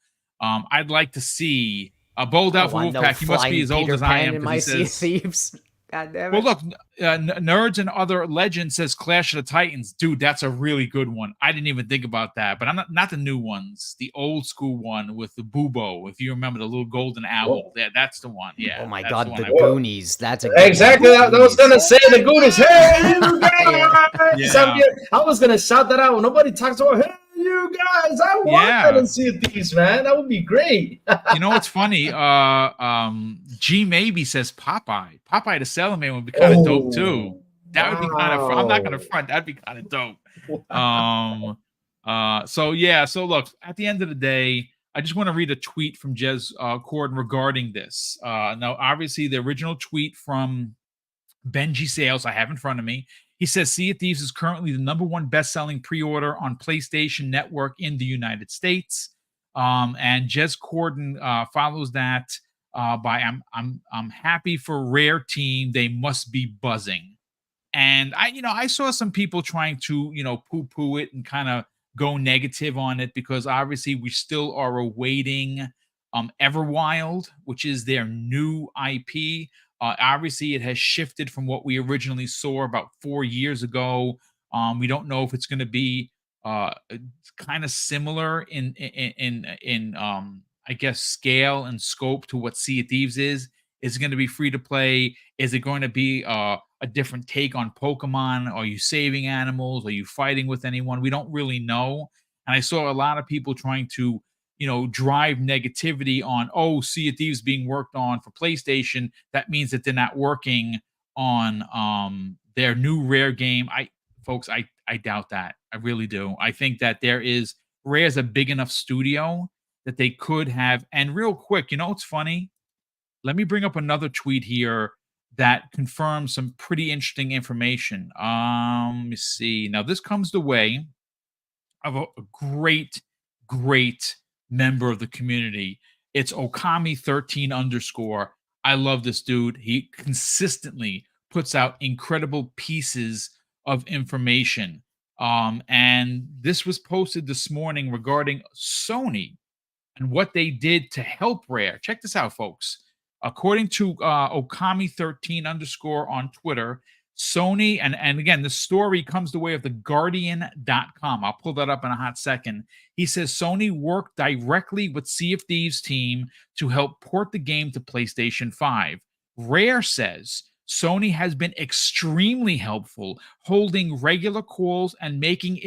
A: I'd like to see a Bold
B: I don't
A: Alpha
B: want no
A: Wolfpack. You must be
B: flying
A: as old
B: Peter
A: as I
B: Pan
A: am
B: in my
A: because he
B: Sea of
A: says,
B: Thieves. God damn
A: well,
B: it.
A: look, Nerds and Other Legends says Clash of the Titans. Dude, that's a really good one. I didn't even think about that, but I'm not the new ones. The old school one with the Bubo, if you remember the little golden owl. Yeah, that's the one. Yeah.
B: Oh my
A: that's
B: God,
A: one
B: the
A: I want.
B: Goonies. That's a good
C: Exactly.
B: one.
C: I was gonna say the Goonies. Hey, you guys!
A: Yeah.
C: I was gonna shout that out. Nobody talks about. Hey, you guys! I want
A: Yeah.
C: that in Sea of Thieves, man. That would be great.
A: You know what's funny? G Maybe says Popeye. Popeye the Sailor Man would be kind of dope too. That would be kind of. I'm not gonna front. That'd be kind of dope. So look, at the end of the day, I just want to read a tweet from Jez Corden regarding this. Now, obviously, the original tweet from Benji Sales I have in front of me. He says Sea of Thieves is currently the #1 best-selling pre-order on PlayStation Network in the United States. And Jez Corden follows that by I'm happy for Rare Team. They must be buzzing. And I saw some people trying to, poo-poo it and kind of go negative on it because obviously we still are awaiting Everwild, which is their new IP. Obviously, it has shifted from what we originally saw about 4 years ago. We don't know if it's going to be kind of similar in I guess scale and scope to what Sea of Thieves is. Is it going to be free to play? Is it going to be a different take on Pokemon? Are you saving animals? Are you fighting with anyone? We don't really know. And I saw a lot of people trying to, drive negativity on, Sea of Thieves being worked on for PlayStation. That means that they're not working on their new Rare game. I doubt that. I really do. I think that Rare's a big enough studio that they could have. And real quick, it's funny. Let me bring up another tweet here that confirms some pretty interesting information. Let me see. Now, this comes the way of a great, great member of the community. It's Okami13_. I love this dude. He consistently puts out incredible pieces of information. And this was posted this morning regarding Sony and what they did to help Rare. Check this out, folks. According to Okami13_ on Twitter, Sony, and again, the story comes the way of theguardian.com. I'll pull that up in a hot second. He says Sony worked directly with Sea of Thieves team to help port the game to PlayStation 5. Rare says Sony has been extremely helpful, holding regular calls and making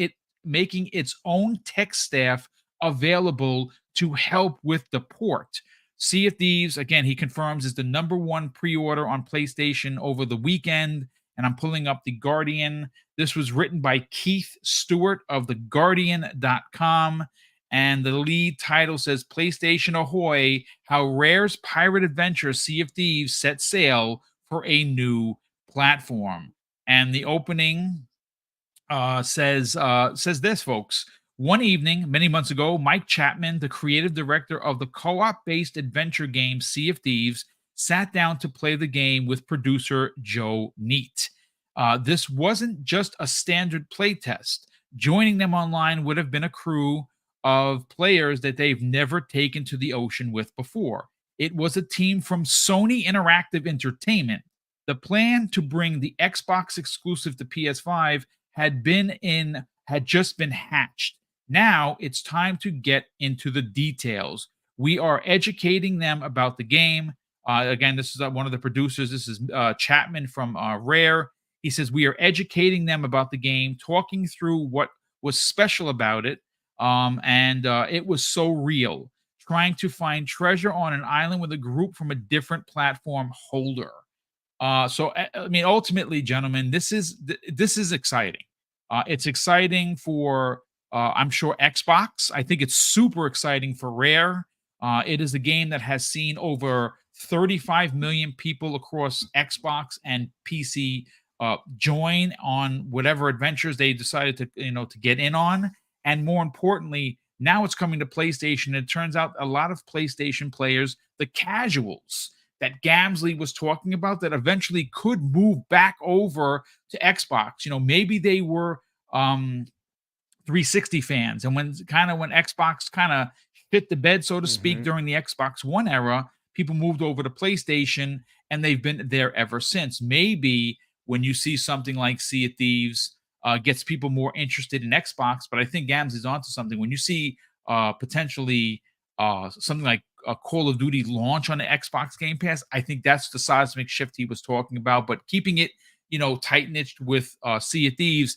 A: its own tech staff available to help with the port. Sea of Thieves, again, he confirms, is the #1 pre-order on PlayStation over the weekend. And I'm pulling up The Guardian. This was written by Keith Stewart of theguardian.com. And the lead title says, PlayStation Ahoy, How Rare's Pirate Adventure Sea of Thieves Set Sail for a New Platform. And the opening says this, folks. One evening, many months ago, Mike Chapman, the creative director of the co-op-based adventure game Sea of Thieves, sat down to play the game with producer Joe Neate. This wasn't just a standard playtest. Joining them online would have been a crew of players that they've never taken to the ocean with before. It was a team from Sony Interactive Entertainment. The plan to bring the Xbox exclusive to PS5 had had just been hatched. Now it's time to get into the details. We are educating them about the game. Again, this is one of the producers. This is Chapman from Rare. He says, we are educating them about the game, talking through what was special about it. And it was so real. Trying to find treasure on an island with a group from a different platform holder. So I mean, ultimately, gentlemen, this is exciting. It's exciting for I'm sure Xbox. I think it's super exciting for Rare. It is a game that has seen over 35 million people across Xbox and PC join on whatever adventures they decided to get in on. And more importantly, now it's coming to PlayStation. It turns out a lot of PlayStation players, the casuals that Gamsley was talking about, that eventually could move back over to Xbox. Maybe they were 360 fans, and when Xbox kind of hit the bed, so to speak, during the Xbox One era, people moved over to PlayStation, and they've been there ever since. Maybe when you see something like Sea of Thieves gets people more interested in Xbox, but I think Gams is onto something. When you see potentially something like a Call of Duty launch on the Xbox Game Pass, I think that's the seismic shift he was talking about. But keeping it, tight-knitched with Sea of Thieves,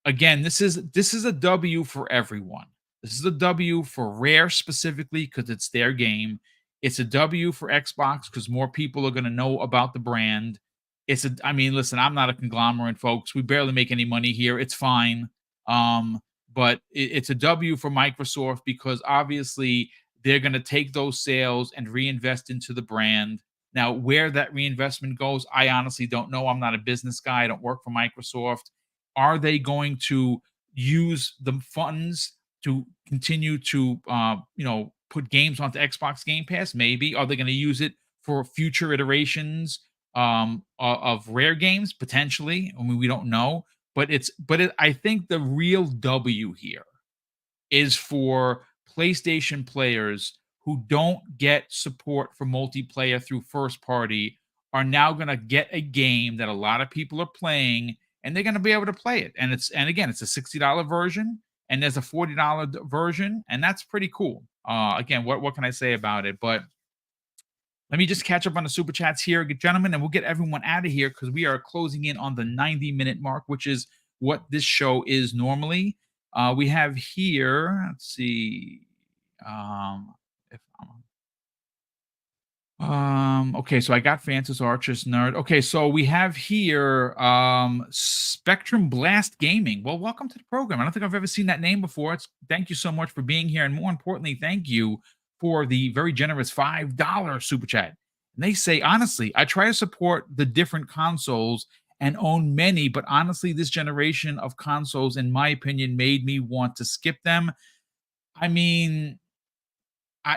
A: again, this is a W for everyone. This is a W for Rare specifically because it's their game. It's a W for Xbox because more people are going to know about the brand. Listen, I'm not a conglomerate, folks. We barely make any money here. It's fine. But it's a W for Microsoft because obviously they're going to take those sales and reinvest into the brand. Now, where that reinvestment goes, I honestly don't know. I'm not a business guy. I don't work for Microsoft. Are they going to use the funds to continue to, put games onto Xbox Game Pass? Maybe. Are they going to use it for future iterations of Rare games? Potentially. I mean, we don't know. But I think the real W here is for PlayStation players who don't get support for multiplayer through first party are now going to get a game that a lot of people are playing, and they're going to be able to play it. And again, it's a $60 version, and there's a $40 version, and that's pretty cool. Again, what can I say about it? But let me just catch up on the super chats here, gentlemen, and we'll get everyone out of here because we are closing in on the 90-minute mark, which is what this show is normally. We have here, let's see. Okay, so I got Francis Archer's Nerd. Okay, so we have here Spectrum Blast Gaming. Well, welcome to the program. I don't think I've ever seen that name before. Thank you so much for being here, and more importantly, thank you for the very generous $5 super chat. And they say, honestly, I try to support the different consoles and own many, but honestly, this generation of consoles, in my opinion, made me want to skip them. I mean,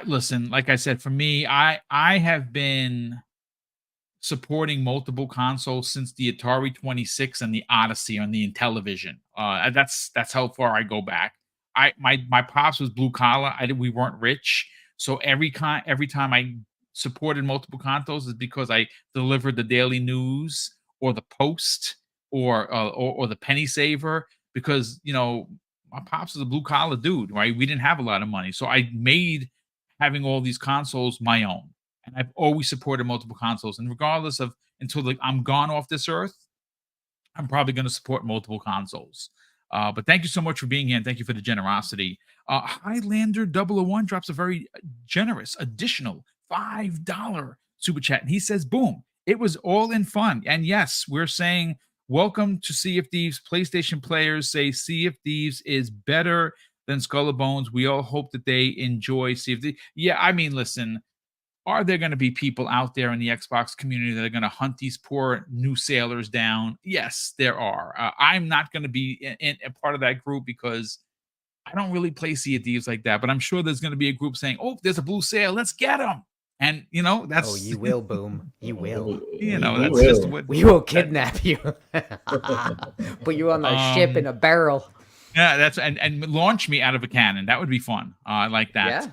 A: listen, like I said, for me, I have been supporting multiple consoles since the Atari 26 and the Odyssey on the Intellivision. That's how far I go back. My pops was blue collar. We weren't rich, so every time I supported multiple consoles is because I delivered the Daily News or the Post or the Penny Saver, because my pops was a blue collar dude, right? We didn't have a lot of money, so I made having all these consoles my own, and I've always supported multiple consoles. And regardless of until I'm gone off this earth, I'm probably going to support multiple consoles. But thank you so much for being here, and thank you for the generosity. Highlander 001 drops a very generous additional $5 super chat, and he says, "Boom! It was all in fun." And yes, we're saying welcome to Sea of Thieves. PlayStation players say Sea of Thieves is better than Skull and Bones. We all hope that they enjoy Sea of Thieves. Yeah, I mean, listen. Are there going to be people out there in the Xbox community that are going to hunt these poor new sailors down? Yes, there are. I'm not going to be in a part of that group because I don't really play Sea of Thieves like that. But I'm sure there's going to be a group saying, "Oh, there's a blue sail. Let's get him." And that's.
B: Oh, you will, Boom. You will.
A: That's just what
B: we will kidnap you. Put you on a ship in a barrel.
A: Yeah, that's and launch me out of a cannon. That would be fun. I like that.
B: Yeah.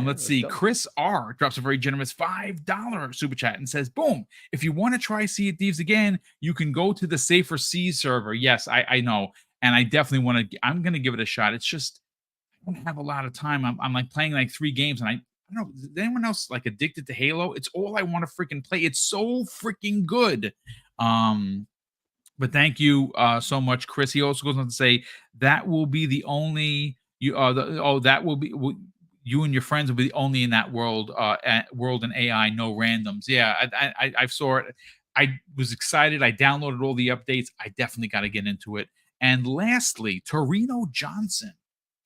A: Let's see. Chris R drops a very generous $5 super chat and says, "Boom! If you want to try Sea of Thieves again, you can go to the Safer Seas server." Yes, I know. and I definitely want to. I'm going to give it a shot. It's just I don't have a lot of time. I'm like playing like 3 games, and I don't know. Is anyone else like addicted to Halo? It's all I want to freaking play. It's so freaking good. But thank you so much, Chris. He also goes on to say that will be the only that will be you and your friends will be the only in that world world and AI, no randoms. Yeah, I saw it. I was excited. I downloaded all the updates. I definitely got to get into it. And lastly, Torino Johnson,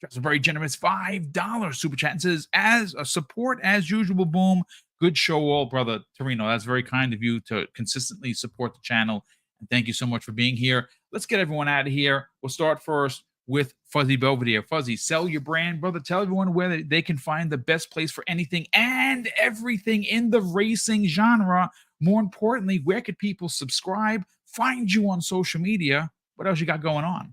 A: just a very generous $5 super chat and says, as a support as usual, Boom. Good show, all, brother Torino. That's very kind of you to consistently support the channel. And thank you so much for being here. Let's get everyone out of here. We'll start first with Fuzzy Belvedere. Fuzzy, sell your brand, brother. Tell everyone where they can find the best place for anything and everything in the racing genre. More importantly, where could people subscribe, find you on social media? What else you got going on?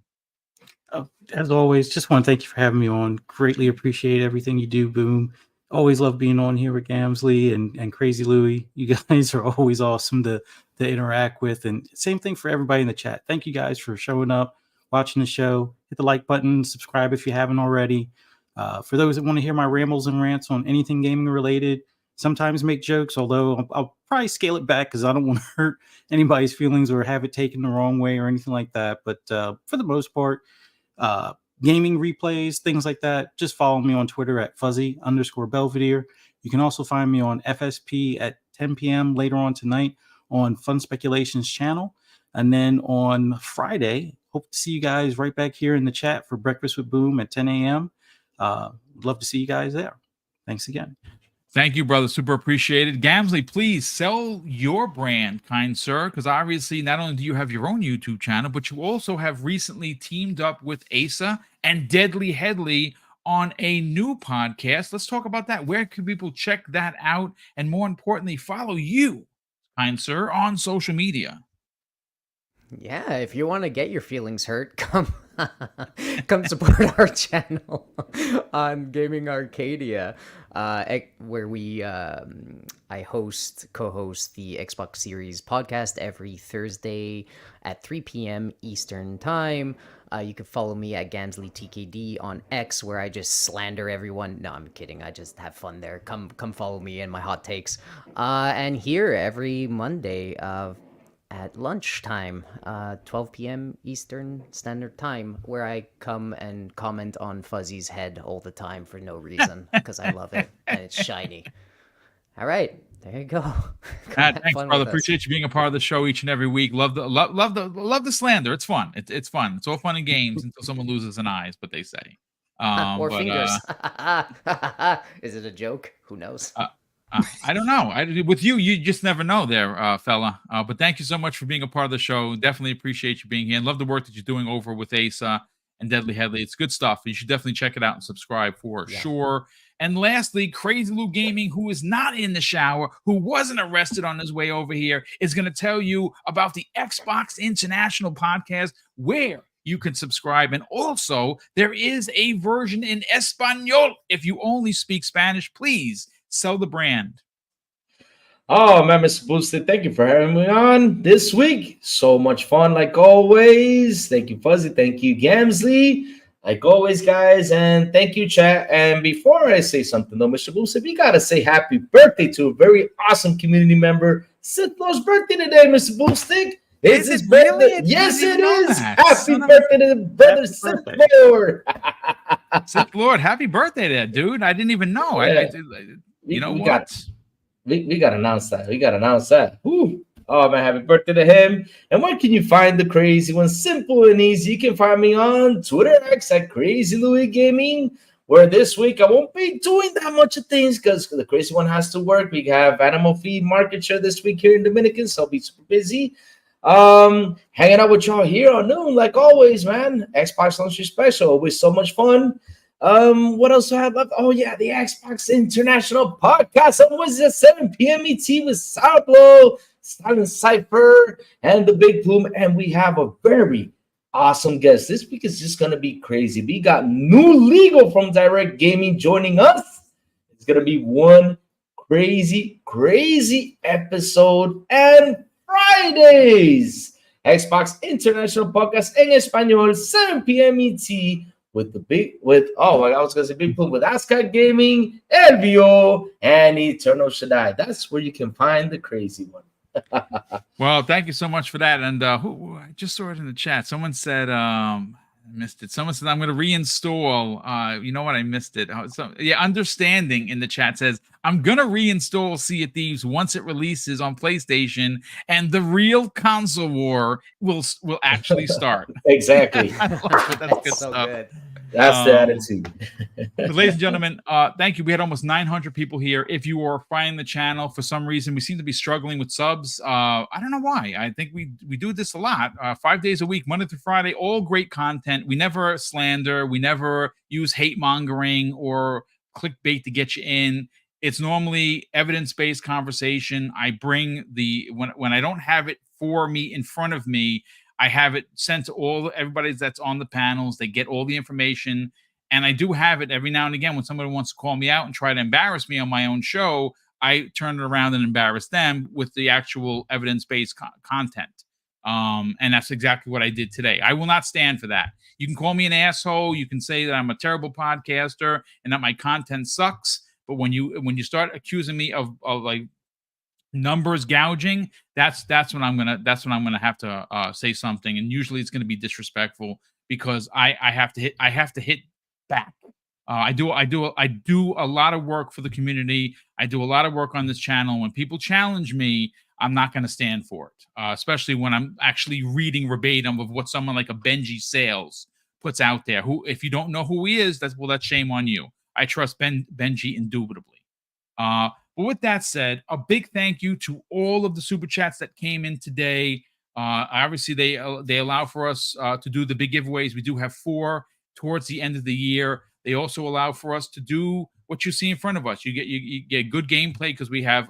D: As always, just want to thank you for having me on. Greatly appreciate everything you do, Boom. Always love being on here with Gamsley and Crazy Louie. You guys are always awesome to interact with. And same thing for everybody in the chat. Thank you guys for showing up, watching the show. Hit the like button, subscribe if you haven't already. For those that want to hear my rambles and rants on anything gaming related, sometimes make jokes, although I'll probably scale it back because I don't want to hurt anybody's feelings or have it taken the wrong way or anything like that. But for the most part, gaming replays, things like that, just follow me on Twitter at Fuzzy_Belvedere. You can also find me on FSP at 10 p.m. later on tonight on Fun Speculations channel. And then on Friday, hope to see you guys right back here in the chat for Breakfast with Boom at 10 a.m. Love to see you guys there. Thanks again.
A: Thank you, brother. Super appreciated. Gamsley, please sell your brand, kind sir, because obviously not only do you have your own YouTube channel, but you also have recently teamed up with Asa and Deadly Headley on a new podcast. Let's talk about that. Where can people check that out? And more importantly, follow you, kind sir, on social media.
B: Yeah, if you want to get your feelings hurt, come support our channel on Gaming Arcadia, where we I co-host the Xbox Series podcast every Thursday at 3 p.m. Eastern Time. You can follow me at GansleyTKD on X, where I just slander everyone. No, I'm kidding. I just have fun there. Come follow me and my hot takes. And here every Monday at lunchtime, 12 p.m. Eastern Standard Time, where I come and comment on Fuzzy's head all the time for no reason, because I love it, and it's shiny. All right, there you go.
A: Thanks, brother. Appreciate you being a part of the show each and every week. Love the slander. It's fun. It's fun. It's all fun and games until someone loses an eye, is what they say.
B: Or fingers. Is it a joke? Who knows?
A: I don't know. With you just never know there, fella. But thank you so much for being a part of the show. Definitely appreciate you being here and love the work that you're doing over with Asa and Deadly Headley. It's good stuff. You should definitely check it out and subscribe for sure. And lastly, Crazy Lou Gaming, who is not in the shower, who wasn't arrested on his way over here, is going to tell you about the Xbox International podcast, where you can subscribe. And also, there is a version in Espanol. If you only speak Spanish, please sell the brand.
C: Oh, man, Mr. BoomStick, thank you for having me on this week. So much fun, like always. Thank you, Fuzzy. Thank you, Gamsley. Like always, guys. And thank you, chat. And before I say something, though, Mr. BoomStick, we got to say happy birthday to a very awesome community member. Sithlow's birthday today, Mr. BoomStick. Is his birthday? Yes, it is. Happy birthday to the brother Sithlord.
A: Sithlord, happy birthday there, dude. I didn't even know.
C: Yeah.
A: You know what?
C: We got to announce that. Woo. Oh, man, happy birthday to him. And where can you find the crazy one? Simple and easy. You can find me on Twitter X at Crazy Louie Gaming, where this week I won't be doing that much of things because the crazy one has to work. We have animal feed market share this week here in Dominican, so I'll be super busy. Hanging out with y'all here on noon, like always, man. Xbox Lunch Special, always so much fun. What else do I have left? Oh, yeah, the Xbox International Podcast on Wednesday at 7 p.m. ET with Sablo, Silent Cypher, and the Big Boom. And we have a very awesome guest. This week is just going to be crazy. We got New Legal from Direct Gaming joining us. It's going to be one crazy episode. And Fridays, Xbox International Podcast en Español, 7 p.m. ET, I was gonna say big plug with Ascot Gaming, Elvio, and Eternal Shaddai. That's where you can find the crazy one.
A: Well, thank you so much for that. And who I just saw it in the chat. Someone said, I missed it. Someone said I'm going to reinstall. You know what? I missed it. Understanding in the chat says I'm going to reinstall Sea of Thieves once it releases on PlayStation, and the real console war will actually start.
C: Exactly.
A: I love it. That's good
B: so
A: stuff.
B: good.
C: That's the attitude.
A: But ladies and gentlemen, thank you. We had almost 900 people here. If you are finding the channel for some reason, we seem to be struggling with subs. I don't know why. I think we do this a lot. 5 days a week, Monday through Friday, all great content. We never slander. We never use hate mongering or clickbait to get you in. It's normally evidence-based conversation. I bring when I don't have it for me in front of me, I have it sent to everybody that's on the panels. They get all the information. And I do have it every now and again when somebody wants to call me out and try to embarrass me on my own show. I turn it around and embarrass them with the actual evidence-based content. And that's exactly what I did today. I will not stand for that. You can call me an asshole. You can say that I'm a terrible podcaster and that my content sucks. But when you start accusing me of like numbers gouging, that's when I'm gonna have to say something, and usually it's gonna be disrespectful because I have to hit back. I do a lot of work for the community. I do a lot of work on this channel. When people challenge me, I'm not going to stand for it, especially when I'm actually reading verbatim of what someone like a Benji Sales puts out there. Who, if you don't know who he is, that's shame on you. I trust Benji indubitably. But with that said, a big thank you to all of the super chats that came in today. Obviously, they allow for us to do the big giveaways. We do have 4 towards the end of the year. They also allow for us to do what you see in front of us. You get good gameplay because we have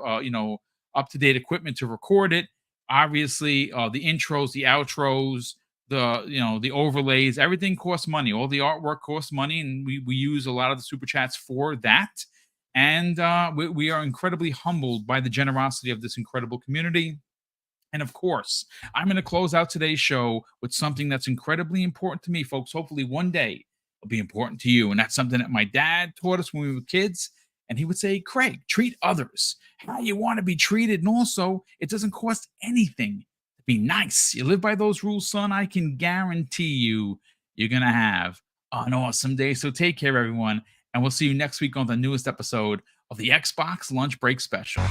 A: up-to-date equipment to record it. Obviously, the intros, the outros, the overlays, everything costs money. All the artwork costs money, and we use a lot of the super chats for that. And we are incredibly humbled by the generosity of this incredible community. And of course, I'm going to close out today's show with something that's incredibly important to me, folks. Hopefully one day it'll be important to you. And that's something that my dad taught us when we were kids. And he would say, Craig, treat others how you want to be treated. And also, it doesn't cost anything to be nice. You live by those rules, son. I can guarantee you're going to have an awesome day. So take care, everyone. And we'll see you next week on the newest episode of the Xbox Lunch Break Special.